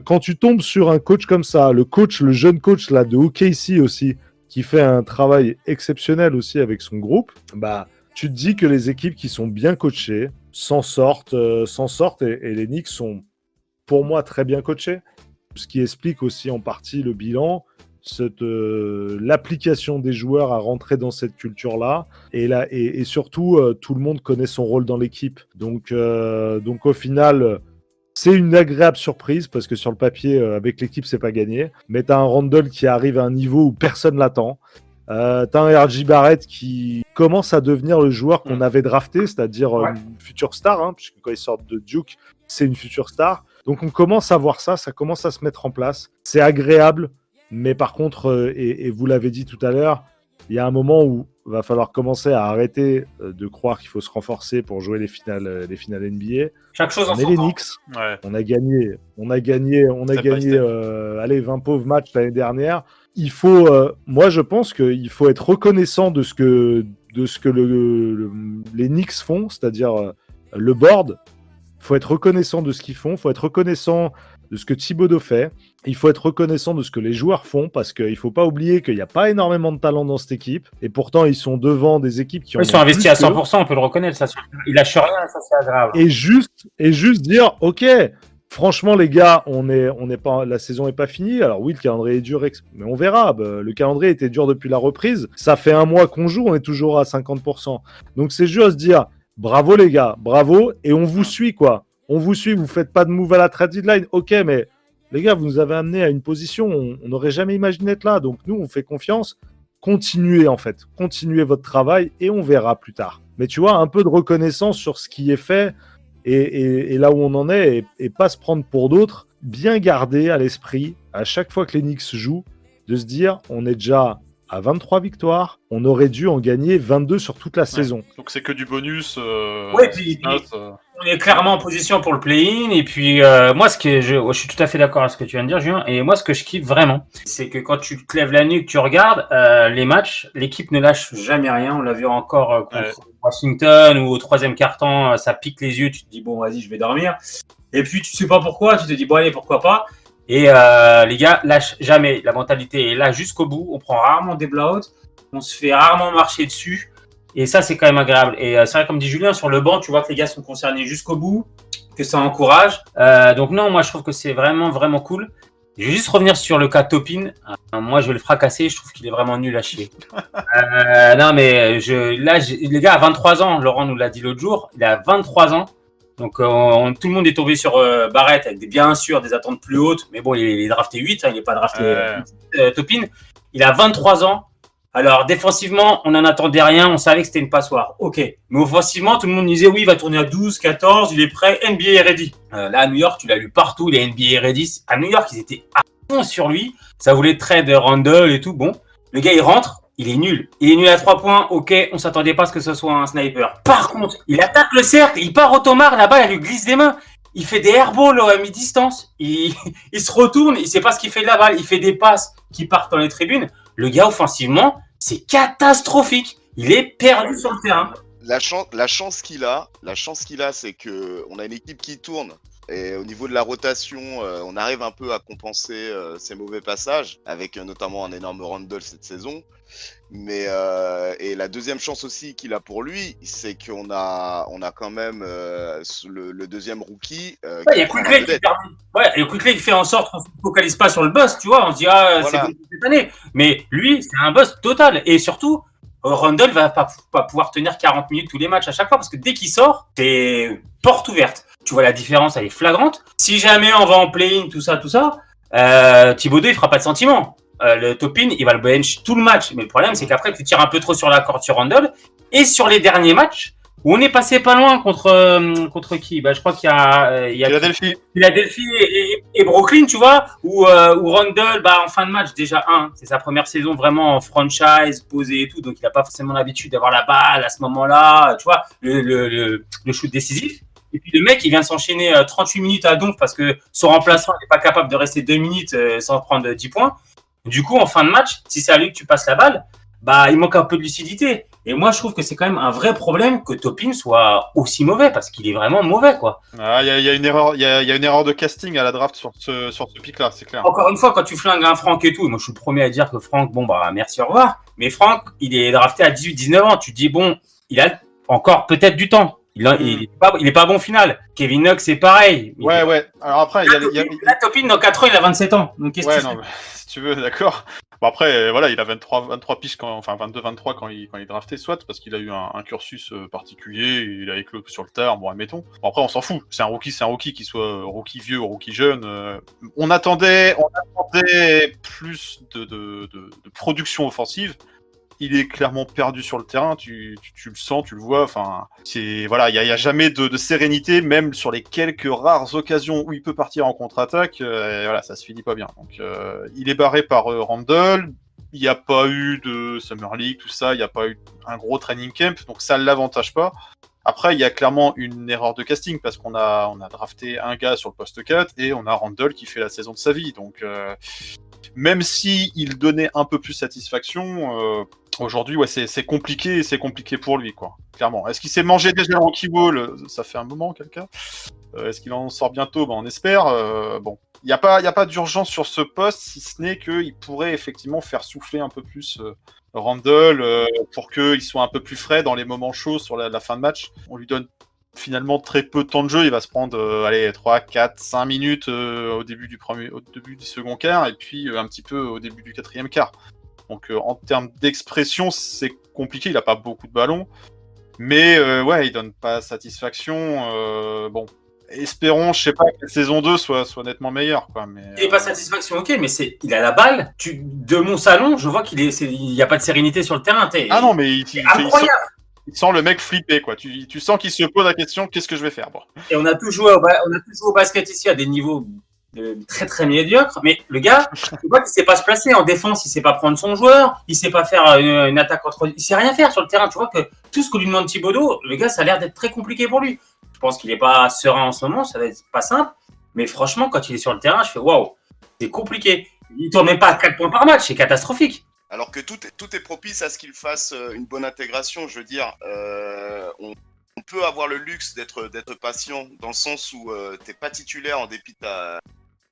Quand tu tombes sur un coach comme ça, le jeune coach là de OKC aussi, qui fait un travail exceptionnel aussi avec son groupe, bah tu te dis que les équipes qui sont bien coachées s'en sortent et les Knicks sont pour moi très bien coachés, ce qui explique aussi en partie le bilan, l'application des joueurs à rentrer dans cette culture-là, et surtout tout le monde connaît son rôle dans l'équipe. Donc au final, c'est une agréable surprise parce que sur le papier, avec l'équipe, c'est pas gagné. Mais t'as un Randle qui arrive à un niveau où personne l'attend. T'as un RJ Barrett qui commence à devenir le joueur qu'on avait drafté, c'est-à-dire une future star, puisque quand il sort de Duke, c'est une future star. Donc on commence à voir ça commence à se mettre en place. C'est agréable, mais par contre, et vous l'avez dit tout à l'heure, il y a un moment où il va falloir commencer à arrêter de croire qu'il faut se renforcer pour jouer les finales NBA. Chaque chose en son temps. On est les Knicks. Ouais. On a gagné 20 pauvres matchs l'année dernière. Il faut, moi je pense qu'il faut être reconnaissant de ce que les Knicks font, c'est-à-dire le board. Il faut être reconnaissant de ce qu'ils font, il faut être reconnaissant de ce que Thibodeau fait, il faut être reconnaissant de ce que les joueurs font, parce qu'il ne faut pas oublier qu'il n'y a pas énormément de talent dans cette équipe, et pourtant ils sont devant des équipes qui ont... Ils sont investis à 100%, on peut le reconnaître, ça. Ils lâchent rien, ça c'est agréable. Et juste dire, ok, franchement les gars, on est pas, la saison n'est pas finie, alors oui le calendrier est dur, mais on verra, le calendrier était dur depuis la reprise, ça fait un mois qu'on joue, on est toujours à 50%. Donc c'est juste dire, bravo les gars, bravo, et on vous suit quoi. On vous suit, vous faites pas de move à la trade deadline, ok, mais les gars, vous nous avez amené à une position, on n'aurait jamais imaginé être là, donc nous, on fait confiance. Continuez votre travail et on verra plus tard. Mais tu vois, un peu de reconnaissance sur ce qui est fait et là où on en est, et pas se prendre pour d'autres, bien garder à l'esprit, à chaque fois que les Knicks jouent, de se dire, on est déjà à 23 victoires, on aurait dû en gagner 22 sur toute la saison. Donc c'est que du bonus. Puis on est clairement en position pour le play-in. Et puis moi, je suis tout à fait d'accord avec ce que tu viens de dire, Julien. Et moi, ce que je kiffe vraiment, c'est que quand tu te lèves la nuit, que tu regardes les matchs, l'équipe ne lâche jamais rien. On l'a vu encore contre Washington, où au troisième quart-temps, ça pique les yeux. Tu te dis, bon, vas-y, je vais dormir. Et puis, tu sais pas pourquoi. Tu te dis, bon, allez, pourquoi pas. Et les gars lâchent jamais. La mentalité est là jusqu'au bout. On prend rarement des blowouts. On se fait rarement marcher dessus. Et ça, c'est quand même agréable. Et c'est vrai, comme dit Julien, sur le banc, tu vois que les gars sont concernés jusqu'au bout, que ça encourage. Donc non, moi, je trouve que c'est vraiment, vraiment cool. Je vais juste revenir sur le cas Topin. Moi, je vais le fracasser. Je trouve qu'il est vraiment nul à chier. Non, mais les gars, à 23 ans, Laurent nous l'a dit l'autre jour, il a 23 ans. Donc, tout le monde est tombé sur Barrett avec bien sûr des attentes plus hautes. Mais bon, il est drafté 8, il n'est pas drafté Topin. Il a 23 ans. Alors, défensivement, on n'en attendait rien. On savait que c'était une passoire. OK. Mais offensivement, tout le monde disait, oui, il va tourner à 12, 14, il est prêt, NBA ready. Là, à New York, tu l'as lu partout, les NBA ready. À New York, ils étaient à fond sur lui. Ça voulait trade Randle et tout. Bon, le gars, il rentre. Il est nul. Il est nul à 3 points. OK, on s'attendait pas à ce que ce soit un sniper. Par contre, il attaque le cercle. Il part au Tomar. Là-bas, il lui glisse des mains. Il fait des airballs à mi-distance. Il se retourne. Il sait pas ce qu'il fait de la balle. Il fait des passes qui partent dans les tribunes. Le gars, offensivement, c'est catastrophique. Il est perdu sur le terrain. La chance qu'il a, c'est que on a une équipe qui tourne Et au niveau de la rotation, on arrive un peu à compenser ces mauvais passages, avec notamment un énorme Randle cette saison. Mais et la deuxième chance aussi qu'il a pour lui, c'est qu'on a quand même le deuxième rookie. Il y a Quickley qui fait en sorte qu'on ne se focalise pas sur le boss, tu vois. On se dit, c'est comme cette année. Mais lui, c'est un boss total. Et surtout, Randle va pas pouvoir tenir 40 minutes tous les matchs à chaque fois parce que dès qu'il sort, c'est porte ouverte. Tu vois, la différence, elle est flagrante. Si jamais on va en play-in, tout ça, Thibodeau, il fera pas de sentiment. Le Topin, il va le bench tout le match. Mais le problème, c'est qu'après, tu tires un peu trop sur la corde sur Randle. Et sur les derniers matchs, où on est passé pas loin contre qui ? Je crois qu'il y a Philadelphie et Brooklyn, tu vois, où Randle, en fin de match, déjà, c'est sa première saison vraiment en franchise, posé et tout, donc il n'a pas forcément l'habitude d'avoir la balle à ce moment-là, tu vois, le shoot décisif. Et puis le mec, il vient de s'enchaîner 38 minutes à Donf parce que son remplaçant n'est pas capable de rester 2 minutes sans prendre 10 points. Du coup, en fin de match, si c'est à lui que tu passes la balle, il manque un peu de lucidité. Et moi, je trouve que c'est quand même un vrai problème que Topin soit aussi mauvais, parce qu'il est vraiment mauvais, quoi. Il y a une erreur de casting à la draft sur ce pic-là, c'est clair. Encore une fois, quand tu flingues un Franck et tout, moi je suis le premier à dire que Franck, merci, au revoir. Mais Franck, il est drafté à 18-19 ans. Tu te dis, il a encore peut-être du temps. Il est pas bon au final. Kevin Knox, c'est pareil. Ouais. Alors après, la Topin, dans 4 ans, il a 27 ans. Donc qu'est-ce que tu fais ? Si tu veux, d'accord. Après, voilà, il a 23 piges, 22-23 quand il est drafté, soit parce qu'il a eu un cursus particulier, il a éclos sur le tard, admettons. Après, on s'en fout. C'est un rookie, qu'il soit rookie vieux ou rookie jeune. On attendait plus de production offensive. Il est clairement perdu sur le terrain, tu le sens, tu le vois. Il y a jamais de sérénité, même sur les quelques rares occasions où il peut partir en contre-attaque. Ça se finit pas bien. Donc, il est barré par Randle. Il n'y a pas eu de Summer League, tout ça. Il n'y a pas eu un gros training camp, donc ça ne l'avantage pas. Après, il y a clairement une erreur de casting parce qu'on a drafté un gars sur le poste 4 et on a Randle qui fait la saison de sa vie. Donc, même si il donnait un peu plus satisfaction, aujourd'hui, c'est compliqué pour lui, quoi. Clairement. Est-ce qu'il s'est mangé déjà le rookie wall ? Ça fait un moment, quelqu'un. Est-ce qu'il en sort bientôt ? On espère. Il n'y a pas d'urgence sur ce poste, si ce n'est qu'il pourrait effectivement faire souffler un peu plus Randle pour qu'il soit un peu plus frais dans les moments chauds sur la fin de match. On lui donne finalement très peu de temps de jeu, il va se prendre 3, 4, 5 minutes au début du second quart et puis un petit peu au début du quatrième quart. Donc en termes d'expression, c'est compliqué, il n'a pas beaucoup de ballons, mais il donne pas satisfaction. Espérons, je sais pas, que la saison 2 soit nettement meilleure, quoi. Mais, il n'est pas satisfaction, ok, mais il a la balle. De mon salon, je vois qu'il n'y a pas de sérénité sur le terrain. Non, mais incroyable. Il sent le mec flipper, quoi. Tu sens qu'il se pose la question, qu'est-ce que je vais faire, Et on a tout joué au basket ici à des niveaux très très médiocres, mais le gars, tu vois qu'il sait pas se placer en défense, il sait pas prendre son joueur, il sait pas faire une attaque il sait rien faire sur le terrain. Tu vois que tout ce que lui demande Thibodeau, le gars, ça a l'air d'être très compliqué pour lui. Je pense qu'il est pas serein en ce moment, ça va être pas simple, mais franchement, quand il est sur le terrain, je fais waouh, c'est compliqué. Il tourne même pas à 4 points par match, c'est catastrophique. Alors que tout est propice à ce qu'il fasse une bonne intégration. Je veux dire, on peut avoir le luxe d'être patient dans le sens où t'es pas titulaire en dépit de ta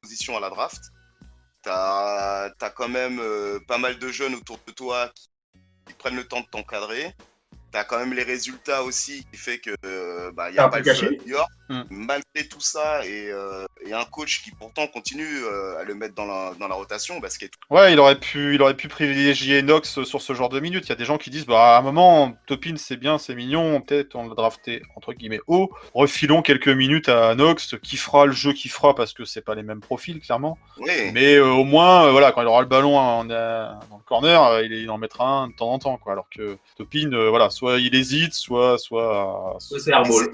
position à la draft. T'as quand même pas mal de jeunes autour de toi qui prennent le temps de t'encadrer. T'as quand même les résultats aussi qui fait que y a pas le feu à New York. Malgré tout ça et un coach qui pourtant continue à le mettre dans la rotation, ce qui est tout. Ouais, il aurait pu privilégier Knox sur ce genre de minutes. Il y a des gens qui disent à un moment, Topin c'est bien, c'est mignon, peut-être on l'a drafté entre guillemets haut. Refilons quelques minutes à Knox qui fera le jeu qu'il fera parce que c'est pas les mêmes profils clairement. Oui. Mais au moins quand il aura le ballon dans le corner, il en mettra un de temps en temps, quoi. Alors que Topin soit il hésite, soit c'est airball.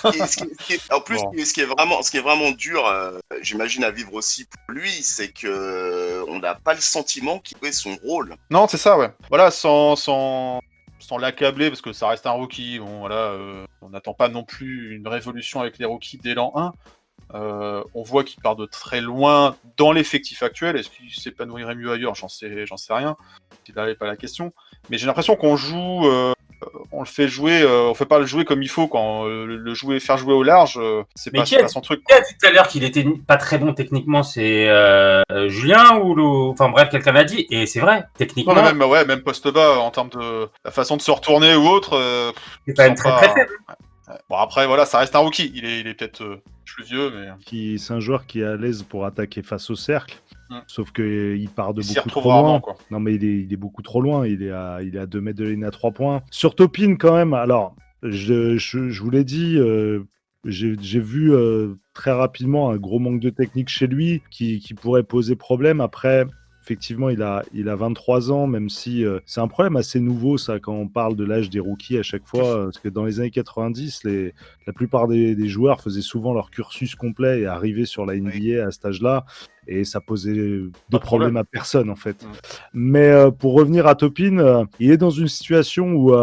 Ce qui est vraiment dur, j'imagine à vivre aussi pour lui, c'est que on n'a pas le sentiment qu'il jouait son rôle. Non, c'est ça, ouais. Voilà, sans l'accabler parce que ça reste un rookie. On n'attend pas non plus une révolution avec les rookies dès l'an 1. On voit qu'il part de très loin dans l'effectif actuel. Est-ce qu'il s'épanouirait mieux ailleurs ? J'en sais rien. C'est là pas la question. Mais j'ai l'impression qu'on joue on le fait jouer, on fait pas le jouer comme il faut quand faire jouer au large, c'est pas son truc. Qui a dit tout à l'heure qu'il était pas très bon techniquement, c'est Julien enfin bref, quelqu'un l'a dit et c'est vrai techniquement. Non, même poste bas en termes de la façon de se retourner ou autre. C'est quand même très faible. Ouais. Bon après voilà, ça reste un rookie. Il est peut-être plus vieux, mais c'est un joueur qui est à l'aise pour attaquer face au cercle. Sauf qu'il part de beaucoup trop rarement, loin. quoi. Non, mais il est beaucoup trop loin. Il est à 2 mètres de ligne à 3 points. Sur Topin, quand même, alors, je vous l'ai dit, j'ai vu très rapidement un gros manque de technique chez lui qui pourrait poser problème. Après, effectivement, il a 23 ans, même si c'est un problème assez nouveau, ça, quand on parle de l'âge des rookies à chaque fois. Parce que dans les années 90, la plupart des joueurs faisaient souvent leur cursus complet et arrivaient sur la NBA à cet âge-là. Et ça posait de problème à personne, en fait. Mais pour revenir à Topin, il est dans une situation où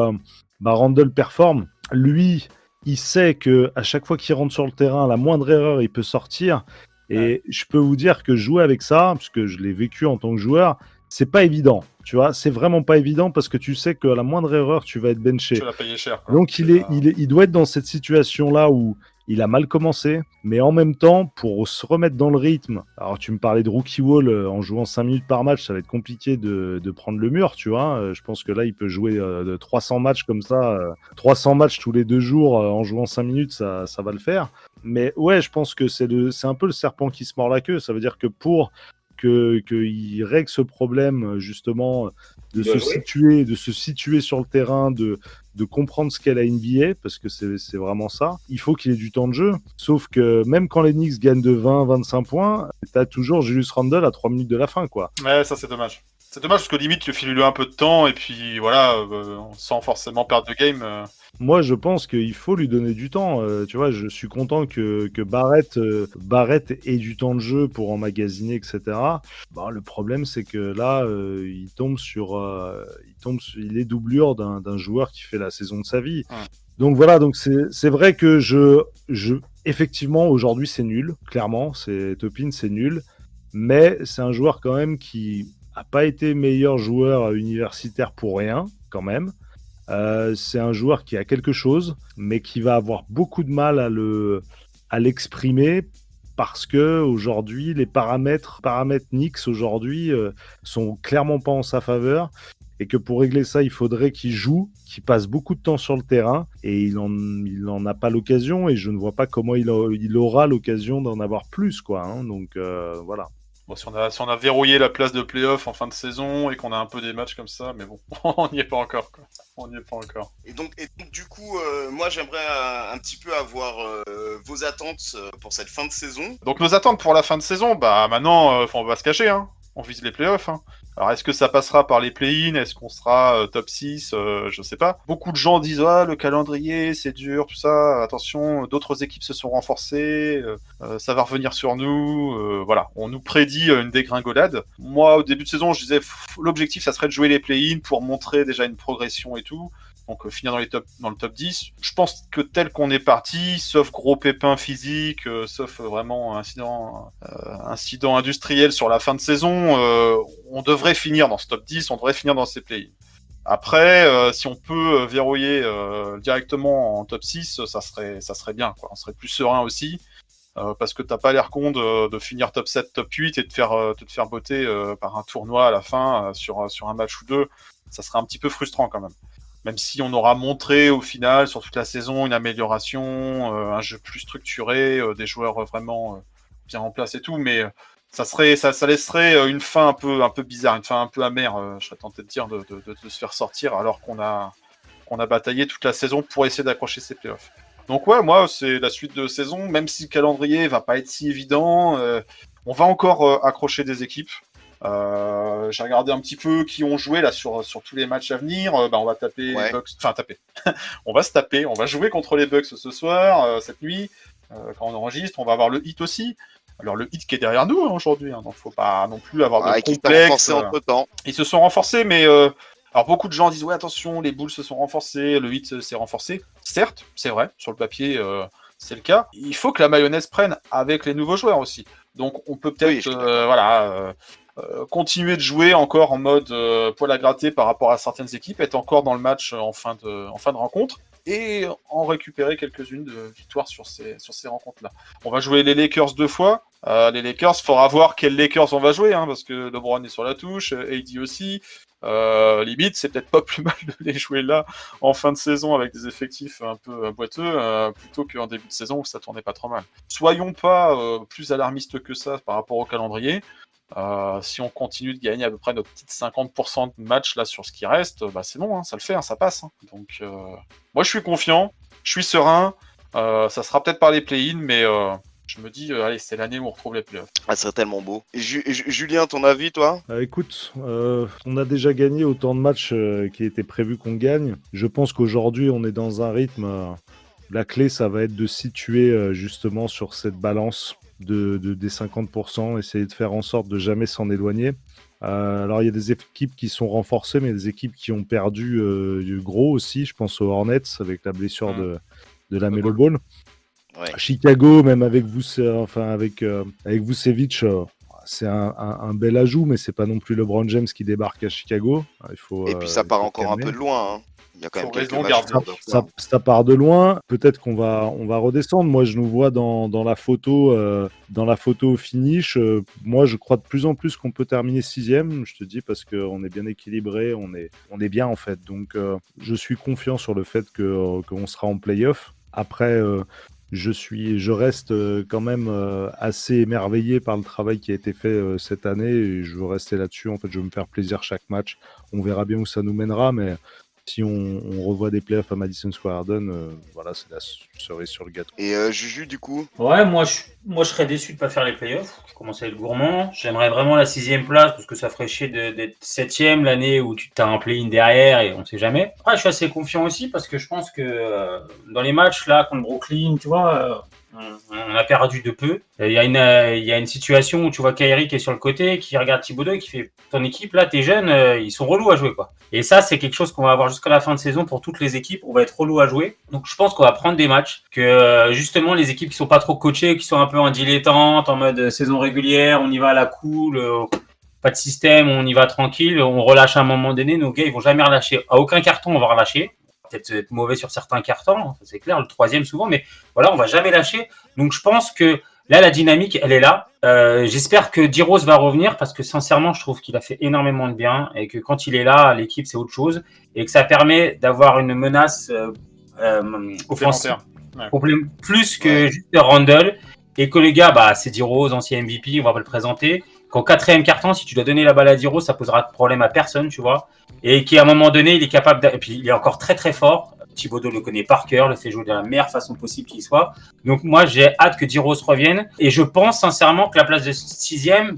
Randle performe. Lui, il sait qu'à chaque fois qu'il rentre sur le terrain, la moindre erreur, il peut sortir. Et je peux vous dire que jouer avec ça, parce que je l'ai vécu en tant que joueur, c'est pas évident. Tu vois, c'est vraiment pas évident parce que tu sais que la moindre erreur, tu vas être benché. Tu vas payer cher, quoi. Donc il doit être dans cette situation-là où il a mal commencé, mais en même temps, pour se remettre dans le rythme, alors tu me parlais de rookie wall, en jouant 5 minutes par match, ça va être compliqué de prendre le mur, tu vois. Je pense que là, il peut jouer de 300 matchs comme ça, 300 matchs tous les 2 jours en jouant 5 minutes, ça va le faire. Mais ouais, je pense que c'est un peu le serpent qui se mord la queue. Ça veut dire que pour qu'il règle ce problème, justement, de se situer sur le terrain, de comprendre ce qu'est la NBA, parce que c'est vraiment ça. Il faut qu'il ait du temps de jeu. Sauf que même quand les Knicks gagnent de 20-25 points, t'as toujours Julius Randle à 3 minutes de la fin, quoi. Ouais, ça c'est dommage. C'est dommage parce que limite, tu files lui un peu de temps et puis voilà, sans forcément perdre de game. Moi, je pense qu'il faut lui donner du temps. Tu vois, je suis content que Barrett ait du temps de jeu pour emmagasiner, etc. Le problème, c'est que là, il est doublure d'un joueur qui fait la saison de sa vie. Ouais. Donc voilà, donc c'est vrai que effectivement, aujourd'hui, c'est nul. Clairement, Topin, c'est nul. Mais c'est un joueur quand même qui n'a pas été meilleur joueur universitaire pour rien, quand même. C'est un joueur qui a quelque chose, mais qui va avoir beaucoup de mal à l'exprimer parce que aujourd'hui, les paramètres Knicks aujourd'hui sont clairement pas en sa faveur et que pour régler ça, il faudrait qu'il joue, qu'il passe beaucoup de temps sur le terrain et il en a pas l'occasion et je ne vois pas comment il aura l'occasion d'en avoir plus, quoi. Hein, donc voilà. Bon, si on a verrouillé la place de play-off en fin de saison et qu'on a un peu des matchs comme ça, mais bon, on n'y est pas encore, quoi. On n'y est pas encore. Et donc du coup, moi j'aimerais un petit peu avoir vos attentes pour cette fin de saison. Donc nos attentes pour la fin de saison, maintenant, on va se cacher, hein. On vise les play-offs, hein. Alors, est-ce que ça passera par les play-in? Est-ce qu'on sera top 6? Je sais pas. Beaucoup de gens disent « Ah, le calendrier, c'est dur, tout ça. Attention, d'autres équipes se sont renforcées. Ça va revenir sur nous. » Voilà, on nous prédit une dégringolade. Moi, au début de saison, je disais l'objectif, ça serait de jouer les play-in pour montrer déjà une progression et tout. Donc finir dans le top 10. Je pense que tel qu'on est parti, sauf gros pépin physique, sauf vraiment incident industriel sur la fin de saison, on devrait finir dans ce top 10, on devrait finir dans ces play-in. Après, si on peut verrouiller directement en top 6, ça serait bien, quoi. On serait plus serein aussi, parce que t'as pas l'air con de finir top 7, top 8 et de te faire botter par un tournoi à la fin sur un match ou deux. Ça serait un petit peu frustrant quand même. Même si on aura montré au final, sur toute la saison, une amélioration, un jeu plus structuré, des joueurs vraiment bien en place et tout, mais ça laisserait une fin un peu bizarre, une fin un peu amère, je serais tenté de dire, de se faire sortir alors qu'on a bataillé toute la saison pour essayer d'accrocher ces playoffs. Donc ouais, moi, c'est la suite de saison, même si le calendrier va pas être si évident, on va encore accrocher des équipes. J'ai regardé un petit peu qui ont joué là sur tous les matchs à venir. On va taper les Bucks. Enfin taper. On va se taper. On va jouer contre les Bucks ce soir, cette nuit. Quand on enregistre, on va avoir le Heat aussi. Alors le Heat qui est derrière nous aujourd'hui, hein, donc faut pas non plus avoir de complexe. Ils se sont renforcés, mais alors beaucoup de gens disent ouais attention, les Bulls se sont renforcés, le Heat s'est renforcé. Certes, c'est vrai, sur le papier c'est le cas. Il faut que la mayonnaise prenne avec les nouveaux joueurs aussi. Donc on peut peut-être continuer de jouer encore en mode poil à gratter par rapport à certaines équipes, être encore dans le match en fin de rencontre, et en récupérer quelques-unes de victoires sur ces rencontres-là. On va jouer les Lakers 2 fois. Les Lakers, il faudra voir quels Lakers on va jouer, parce que LeBron est sur la touche, AD aussi. Limite, c'est peut-être pas plus mal de les jouer là en fin de saison avec des effectifs un peu boiteux, plutôt qu'en début de saison où ça tournait pas trop mal. Soyons pas plus alarmistes que ça par rapport au calendrier. Si on continue de gagner à peu près nos petites 50% de matchs là sur ce qui reste, c'est bon, ça le fait, ça passe. Donc moi je suis confiant, je suis serein. Ça sera peut-être par les play-in, mais je me dis, allez, c'est l'année où on retrouve les playoffs. Ah, ce serait tellement beau. Et Julien, ton avis, toi? Écoute, on a déjà gagné autant de matchs qui étaient prévus qu'on gagne. Je pense qu'aujourd'hui, on est dans un rythme. La clé, ça va être de situer justement sur cette balance des 50%, essayer de faire en sorte de jamais s'en éloigner. Alors, il y a des équipes qui sont renforcées, mais des équipes qui ont perdu du gros aussi. Je pense aux Hornets avec la blessure de la Melo Ball. Ouais. Chicago, même avec avec Vucevic, c'est un bel ajout, mais c'est pas non plus LeBron James qui débarque à Chicago. Et puis ça part encore un peu de loin. Il y a quand même quelques matchs. Ça part de loin. Peut-être qu'on va redescendre. Moi, je nous vois dans la photo au finish. Moi, je crois de plus en plus qu'on peut terminer 6e. Je te dis parce qu'on est bien équilibré, on est bien en fait. Donc, je suis confiant sur le fait qu'on sera en play-off. Après. Je reste quand même assez émerveillé par le travail qui a été fait cette année et je veux rester là-dessus. En fait, je veux me faire plaisir chaque match. On verra bien où ça nous mènera, mais si on revoit des playoffs à Madison Square Garden, voilà, c'est la cerise sur le gâteau. Et Juju, du coup? Ouais, moi je serais déçu de pas faire les playoffs. Je commence à être gourmand. J'aimerais vraiment la 6e place parce que ça ferait chier d'être 7e l'année où tu t'as un play-in derrière et on sait jamais. Après, je suis assez confiant aussi parce que je pense que dans les matchs là contre Brooklyn, tu vois, on a perdu de peu. Il y a une situation où tu vois Kyrie qui est sur le côté, qui regarde Thibodeau et qui fait ton équipe là, tes jeunes, ils sont relous à jouer quoi. Et ça, c'est quelque chose qu'on va avoir jusqu'à la fin de saison pour toutes les équipes. On va être relous à jouer. Donc je pense qu'on va prendre des matchs que justement les équipes qui sont pas trop coachées, qui sont un peu en dilettante, en mode saison régulière, on y va à la cool, pas de système, on y va tranquille, on relâche à un moment donné. Nos gars, ils vont jamais relâcher. À aucun carton, on va relâcher. Peut-être être mauvais sur certains cartons, ça c'est clair, le 3e souvent, mais voilà, on va jamais lâcher. Donc je pense que là, la dynamique, elle est là. J'espère que D-Rose va revenir parce que sincèrement, je trouve qu'il a fait énormément de bien et que quand il est là, l'équipe, c'est autre chose et que ça permet d'avoir une menace offensive plus que juste Randle et que les gars, c'est D-Rose, ancien MVP, on va pas le présenter. Qu'en 4e carton, si tu dois donner la balle à D-Rose, ça posera de problème à personne, tu vois. Et qu'à un moment donné, il est capable et puis il est encore très très fort. Thibodeau le connaît par cœur, le fait jouer de la meilleure façon possible qu'il soit. Donc moi, j'ai hâte que D-Rose revienne. Et je pense sincèrement que la place de 6e,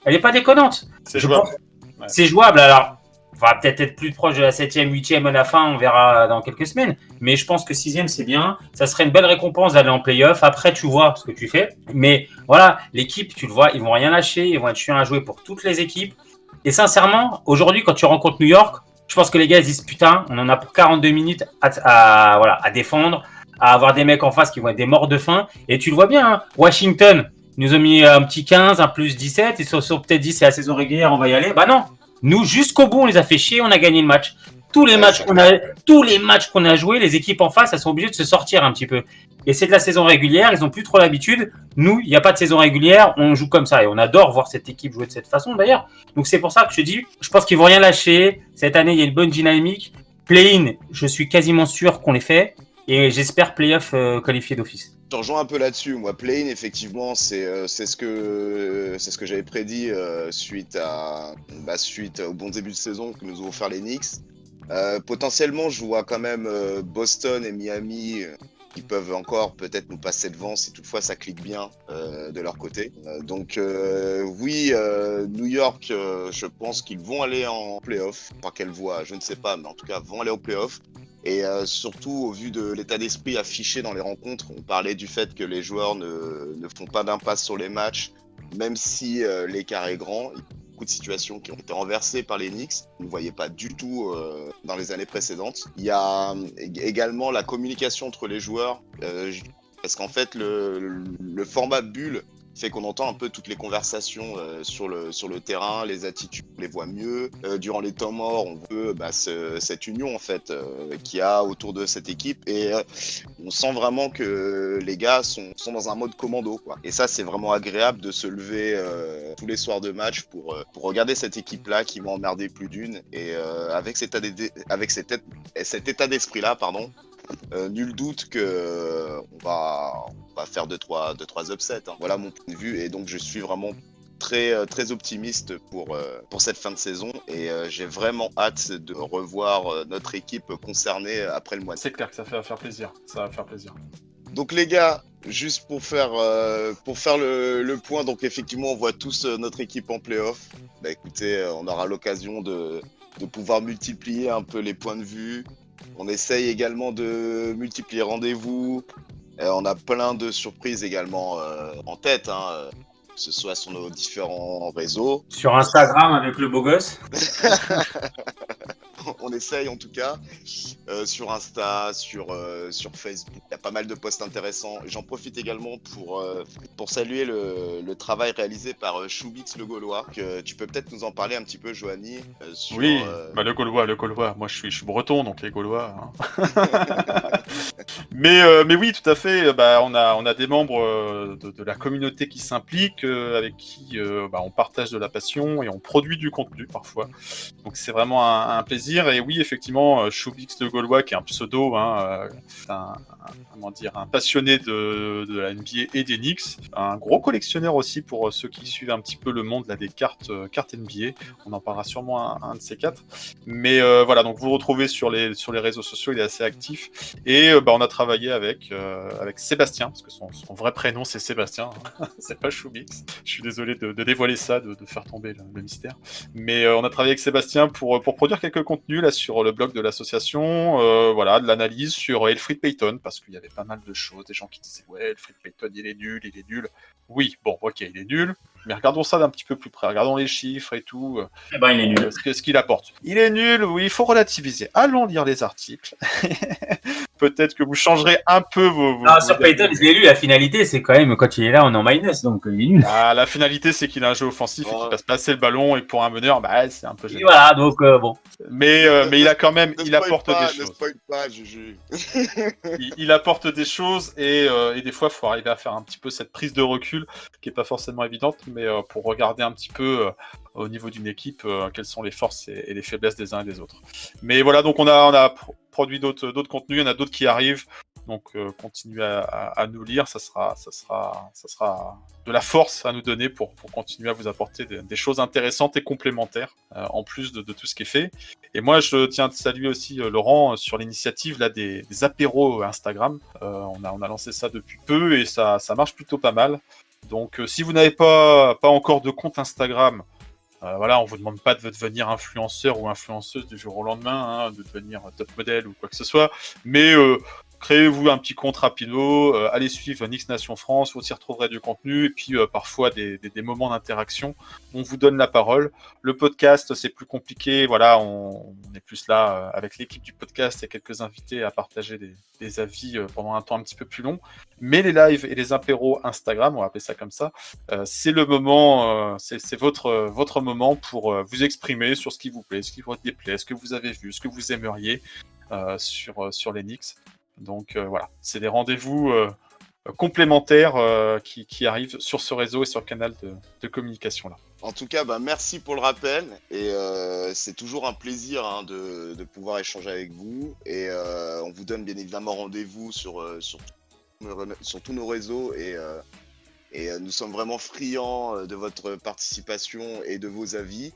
elle n'est pas déconnante. C'est jouable. Ouais. C'est jouable. Alors, on va peut-être être plus proche de la 7e, 8e à la fin, on verra dans quelques semaines. Mais je pense que 6e, c'est bien. Ça serait une belle récompense d'aller en play-off. Après, tu vois ce que tu fais. Mais voilà, l'équipe, tu le vois, ils vont rien lâcher. Ils vont être chiants à jouer pour toutes les équipes. Et sincèrement, aujourd'hui, quand tu rencontres New York, je pense que les gars ils disent putain, on en a pour 42 minutes à défendre, à avoir des mecs en face qui vont être des morts de faim. Et tu le vois bien, Washington nous ont mis un petit 15, un plus 17, ils se sont peut-être dit c'est la saison régulière, on va y aller. Bah non, nous jusqu'au bout on les a fait chier, on a gagné le match. Tous les matchs qu'on a joués, les équipes en face, elles sont obligées de se sortir un petit peu. Et c'est de la saison régulière, ils n'ont plus trop l'habitude. Nous, il n'y a pas de saison régulière, on joue comme ça. Et on adore voir cette équipe jouer de cette façon d'ailleurs. Donc c'est pour ça que je te dis, je pense qu'ils ne vont rien lâcher. Cette année, il y a une bonne dynamique. Play-in, je suis quasiment sûr qu'on les fait. Et j'espère play-off qualifié d'office. Je rejoins un peu là-dessus. Moi, play-in, effectivement, c'est ce que j'avais prédit suite au bon début de saison que nous ont offert les Knicks. Potentiellement, je vois quand même Boston et Miami qui peuvent encore peut-être nous passer devant si toutefois ça clique bien de leur côté. Donc oui, New York, je pense qu'ils vont aller en play-off. Par quelle voie, je ne sais pas, mais en tout cas, vont aller au play-off. Et surtout, au vu de l'état d'esprit affiché dans les rencontres, on parlait du fait que les joueurs ne font pas d'impasse sur les matchs, même si l'écart est grand. Beaucoup de situations qui ont été renversées par les Knicks, on ne voyait pas du tout dans les années précédentes. Il y a également la communication entre les joueurs, parce qu'en fait le format bulle fait qu'on entend un peu toutes les conversations sur le terrain, les attitudes, on les voit mieux. Durant les temps morts, on veut cette union en fait qu'il y a autour de cette équipe et on sent vraiment que les gars sont dans un mode commando, quoi. Et ça, c'est vraiment agréable de se lever tous les soirs de match pour regarder cette équipe-là qui va emmerder plus d'une et avec cet état d'esprit-là, pardon. Nul doute que on va faire 2-3 upsets. Hein. Voilà mon point de vue et donc je suis vraiment très optimiste pour cette fin de saison et j'ai vraiment hâte de revoir notre équipe concernée après le mois. C'est clair que ça va faire plaisir. Ça va faire plaisir. Donc les gars, juste pour faire le point, donc effectivement on voit tous notre équipe en play-off. Bah écoutez, on aura l'occasion de pouvoir multiplier un peu les points de vue. On essaye également de multiplier rendez-vous. On a plein de surprises également en tête, hein, que ce soit sur nos différents réseaux. Sur Instagram avec le beau gosse. On essaye en tout cas. Sur Insta, sur Facebook, il y a pas mal de posts intéressants. J'en profite également pour saluer le travail réalisé par Choubix le Gaulois. Que tu peux peut-être nous en parler un petit peu, Johanny. Oui, le Gaulois. Moi, je suis breton, donc les Gaulois. Hein. mais oui, tout à fait. On a des membres de la communauté qui s'impliquent, avec qui on partage de la passion et on produit du contenu parfois. Donc c'est vraiment un plaisir. Et oui, effectivement, Choubix le Gaulois, qui est un pseudo, hein, un passionné de la NBA et des Knicks, un gros collectionneur aussi pour ceux qui suivent un petit peu le monde là, des cartes NBA. On en parlera sûrement un de ces quatre. Mais voilà, donc vous le retrouvez sur les réseaux sociaux, il est assez actif. Et on a travaillé avec Sébastien, parce que son vrai prénom c'est Sébastien, c'est pas Choubix. Je suis désolé de dévoiler ça, de faire tomber le mystère. Mais on a travaillé avec Sébastien pour produire quelques contenus là sur le blog de l'association, de l'analyse sur Elfrid Payton, parce qu'il y avait pas mal de choses, des gens qui disaient ouais, Elfrid Payton il est nul. Oui, bon, ok, il est nul, mais regardons ça d'un petit peu plus près, regardons les chiffres et tout. Eh ben, il est nul. Ce qu'il apporte. Il est nul, oui, il faut relativiser. Allons lire les articles. Peut-être que vous changerez un peu vos... Non, sur Payton, je l'ai lu, la finalité, c'est quand même, quand il est là, on est en minus, donc il est nul. Ah, la finalité, c'est qu'il a un jeu offensif et qu'il passe passer le ballon, et pour un meneur, c'est un peu gênant. Et voilà, donc bon. Mais il a quand même, il apporte des choses. Ne spoil pas, Juju. il apporte des choses et des fois, il faut arriver à faire un petit peu cette prise de recul qui est pas forcément évidente, mais pour regarder un petit peu au niveau d'une équipe quelles sont les forces et les faiblesses des uns et des autres. Mais voilà, donc on a produit d'autres contenus, il y en a d'autres qui arrivent. Donc continuez à nous lire, ça sera de la force à nous donner pour continuer à vous apporter des choses intéressantes et complémentaires en plus de tout ce qui est fait. Et moi je tiens à te saluer aussi Laurent sur l'initiative là des apéros Instagram. On a lancé ça depuis peu et ça marche plutôt pas mal. Donc si vous n'avez pas encore de compte Instagram, on vous demande pas de devenir influenceur ou influenceuse du jour au lendemain, hein, de devenir top modèle ou quoi que ce soit, mais créez-vous un petit compte rapido, allez suivre Knicks Nation France, vous y retrouverez du contenu, et puis parfois des moments d'interaction, on vous donne la parole. Le podcast, c'est plus compliqué, voilà, on est plus là avec l'équipe du podcast et quelques invités à partager des avis pendant un temps un petit peu plus long, mais les lives et les apéros Instagram, on va appeler ça comme ça, c'est le moment, c'est votre moment pour vous exprimer sur ce qui vous plaît, ce qui vous déplaît, ce que vous avez vu, ce que vous aimeriez sur les Knicks. Donc voilà, c'est des rendez-vous complémentaires qui arrivent sur ce réseau et sur le canal de communication là. En tout cas, merci pour le rappel et c'est toujours un plaisir de pouvoir échanger avec vous et on vous donne bien évidemment rendez-vous sur tous nos réseaux et nous sommes vraiment friands de votre participation et de vos avis.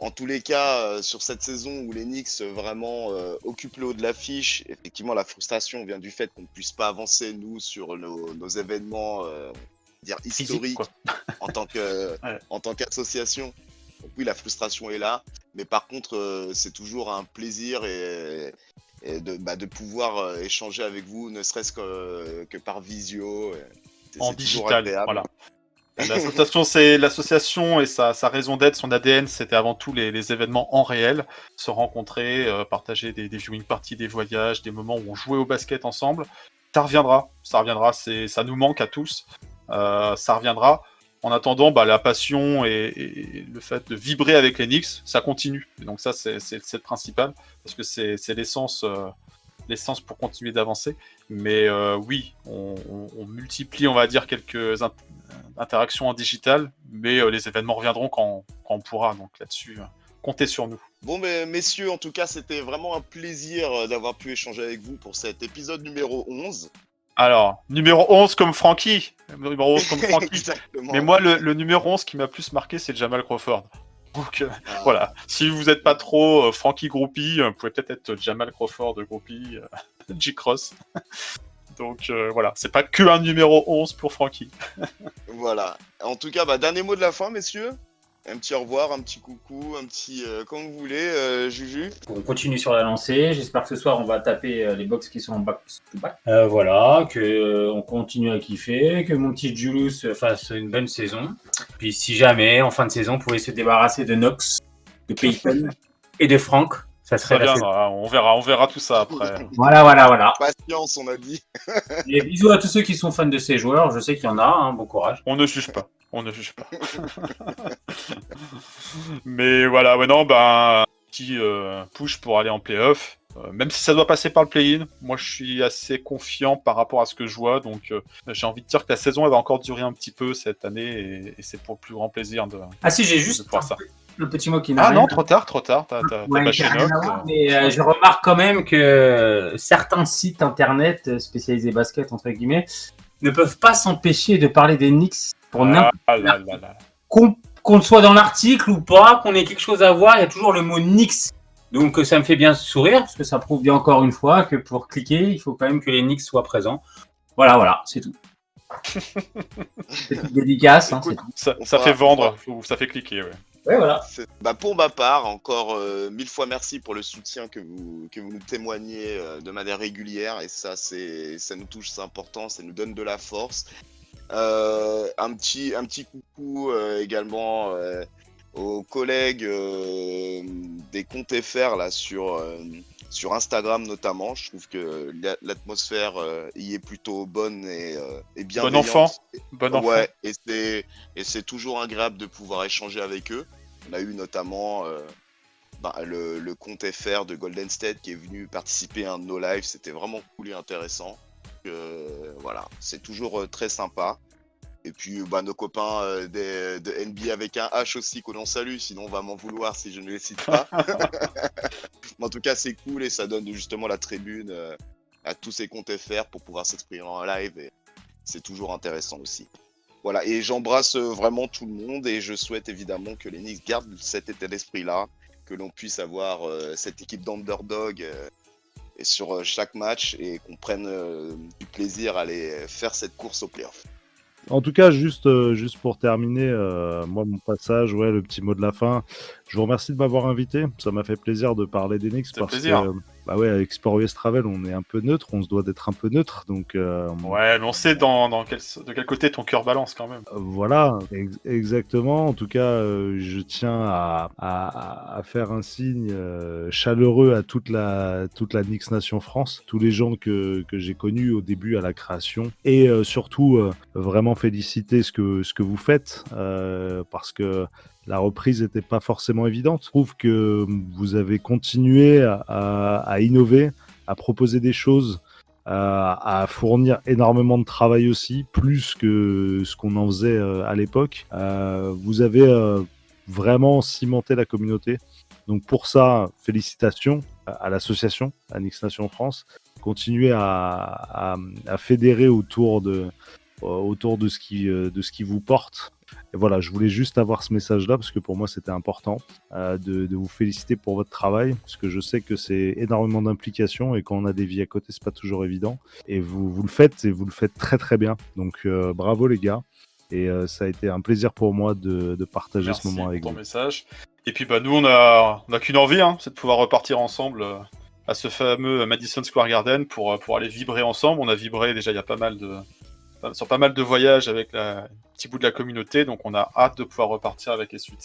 En tous les cas, sur cette saison où les Knicks vraiment occupent le haut de l'affiche, effectivement, la frustration vient du fait qu'on ne puisse pas avancer, nous, sur nos événements historiques en tant qu'association. Donc oui, la frustration est là, mais par contre, c'est toujours un plaisir et de pouvoir échanger avec vous, ne serait-ce que par visio. En digital, voilà. L'association et sa raison d'être, son ADN, c'était avant tout les événements en réel, se rencontrer, partager des viewing parties, des voyages, des moments où on jouait au basket ensemble. Ça reviendra, ça nous manque à tous. ça reviendra. En attendant, la passion et le fait de vibrer avec les Knicks, ça continue. Et donc ça, c'est le principal, parce que c'est l'essence pour continuer d'avancer. Mais oui, on multiplie, on va dire, quelques interactions en digital, mais les événements reviendront quand on pourra. Donc là-dessus, comptez sur nous. Bon, messieurs, en tout cas, c'était vraiment un plaisir d'avoir pu échanger avec vous pour cet épisode numéro 11. Alors, numéro 11 comme Frankie. Numéro 11 comme Frankie. Exactement. Mais moi, le numéro 11 qui m'a plus marqué, c'est Jamal Crawford. Donc voilà, si vous n'êtes pas trop Frankie Groupie, vous pouvez peut-être être Jamal Crawford Groupie, J-Cross. Donc voilà, c'est pas que un numéro 11 pour Frankie. Voilà. En tout cas, dernier mot de la fin, messieurs. Un petit au revoir, un petit coucou, un petit comme vous voulez, Juju. On continue sur la lancée. J'espère que ce soir, on va taper les box qui sont en back-to-back. Voilà, qu'on continue à kiffer, que mon petit Julius fasse une bonne saison. Puis si jamais, en fin de saison, on pouvait se débarrasser de Knox, de Peyton et de Frank, ça serait Ça viendra, on verra tout ça après. Voilà. Patience, on a dit. Et bisous à tous ceux qui sont fans de ces joueurs. Je sais qu'il y en a, bon courage. On ne juge pas. Mais voilà, petit push pour aller en play-off. Même si ça doit passer par le play-in, moi je suis assez confiant par rapport à ce que je vois. Donc j'ai envie de dire que la saison elle va encore durer un petit peu cette année et c'est pour le plus grand plaisir de. Ah si, j'ai juste voir ça. Un petit mot qui n'a rien. Non, trop tard. T'as bâché Noc. Mais je remarque quand même que certains sites internet spécialisés basket entre guillemets ne peuvent pas s'empêcher de parler des Knicks pour n'importe qu'on soit dans l'article ou pas, qu'on ait quelque chose à voir, il y a toujours le mot Knicks. Donc ça me fait bien sourire, parce que ça prouve bien encore une fois que pour cliquer, il faut quand même que les Knicks soient présents. Voilà, c'est tout. Petite dédicace. Écoute, ça fait vendre, ça fait cliquer, ouais. Ouais, voilà. Pour ma part, encore 1000 fois merci pour le soutien que vous nous témoignez de manière régulière, et ça nous touche, c'est important, ça nous donne de la force. Un petit coucou également aux collègues des comptes FR là sur Instagram notamment. Je trouve que l'atmosphère y est plutôt bonne et bienveillante. Bon enfant. Ouais, et c'est toujours agréable de pouvoir échanger avec eux. On a eu notamment le compte FR de Golden State qui est venu participer à un de nos lives. C'était vraiment cool et intéressant. Voilà, c'est toujours très sympa. Et puis nos copains de NBA avec un H aussi que l'on salue, sinon on va m'en vouloir si je ne les cite pas. Mais en tout cas c'est cool et ça donne justement la tribune à tous ces comptes FR pour pouvoir s'exprimer en live, et c'est toujours intéressant aussi. Voilà, et j'embrasse vraiment tout le monde et je souhaite évidemment que les Knicks gardent cet état d'esprit là, que l'on puisse avoir cette équipe d'underdog sur chaque match et qu'on prenne du plaisir à aller faire cette course au playoff. En tout cas, juste pour terminer, moi, mon passage, le petit mot de la fin. Je vous remercie de m'avoir invité. Ça m'a fait plaisir de parler des Knicks parce que, avec Sport US Travel, on est un peu neutre. On se doit d'être un peu neutre. Donc, mais on sait de quel côté ton cœur balance quand même. Voilà, exactement. En tout cas, je tiens à faire un signe chaleureux à toute la Knicks Nation France, tous les gens que j'ai connus au début à la création, et surtout vraiment féliciter ce que vous faites parce que la reprise n'était pas forcément évidente. Je trouve que vous avez continué à innover, à proposer des choses, à fournir énormément de travail aussi, plus que ce qu'on en faisait à l'époque. Vous avez vraiment cimenté la communauté. Donc pour ça, félicitations à l'association, à Knicks Nation France. Continuez à fédérer autour de ce qui vous porte. Et voilà, je voulais juste avoir ce message-là parce que pour moi c'était important de vous féliciter pour votre travail, parce que je sais que c'est énormément d'implications et quand on a des vies à côté c'est pas toujours évident, et vous le faites, et vous le faites très très bien, donc bravo les gars, et ça a été un plaisir pour moi de partager ce moment avec vous. Merci pour ton message. Et puis nous on a qu'une envie, c'est de pouvoir repartir ensemble à ce fameux Madison Square Garden pour aller vibrer ensemble. On a vibré déjà il y a sur pas mal de voyages avec petit bout de la communauté, donc on a hâte de pouvoir repartir avec SUT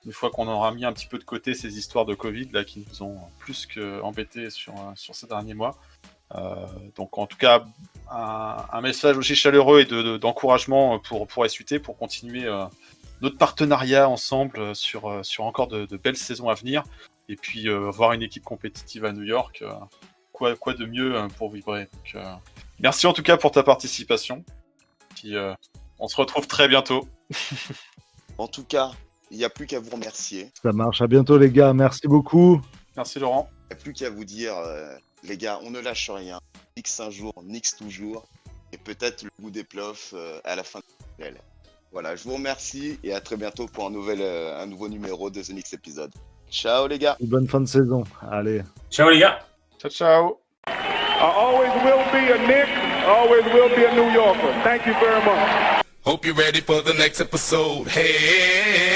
une fois qu'on aura mis un petit peu de côté ces histoires de Covid là qui nous ont plus qu'embêtés sur ces derniers mois. Donc en tout cas, un message aussi chaleureux et d'encouragement pour SUT pour continuer notre partenariat ensemble sur encore de belles saisons à venir. Et puis voir une équipe compétitive à New York, quoi de mieux pour vibrer. Donc, merci en tout cas pour ta participation. Puis, on se retrouve très bientôt. En tout cas, il n'y a plus qu'à vous remercier. Ça marche. À bientôt, les gars. Merci beaucoup. Merci Laurent. Il n'y a plus qu'à vous dire, les gars, on ne lâche rien. Nix un jour, Nix toujours. Et peut-être le bout des playoffs à la fin de l'année. Voilà, je vous remercie et à très bientôt pour un nouveau numéro de The Nix épisode. Ciao les gars. Et bonne fin de saison. Allez. Ciao les gars. Ciao, ciao. I always will be a Knick, always will be a New Yorker. Thank you very much. Hope you're ready for the next episode. Hey.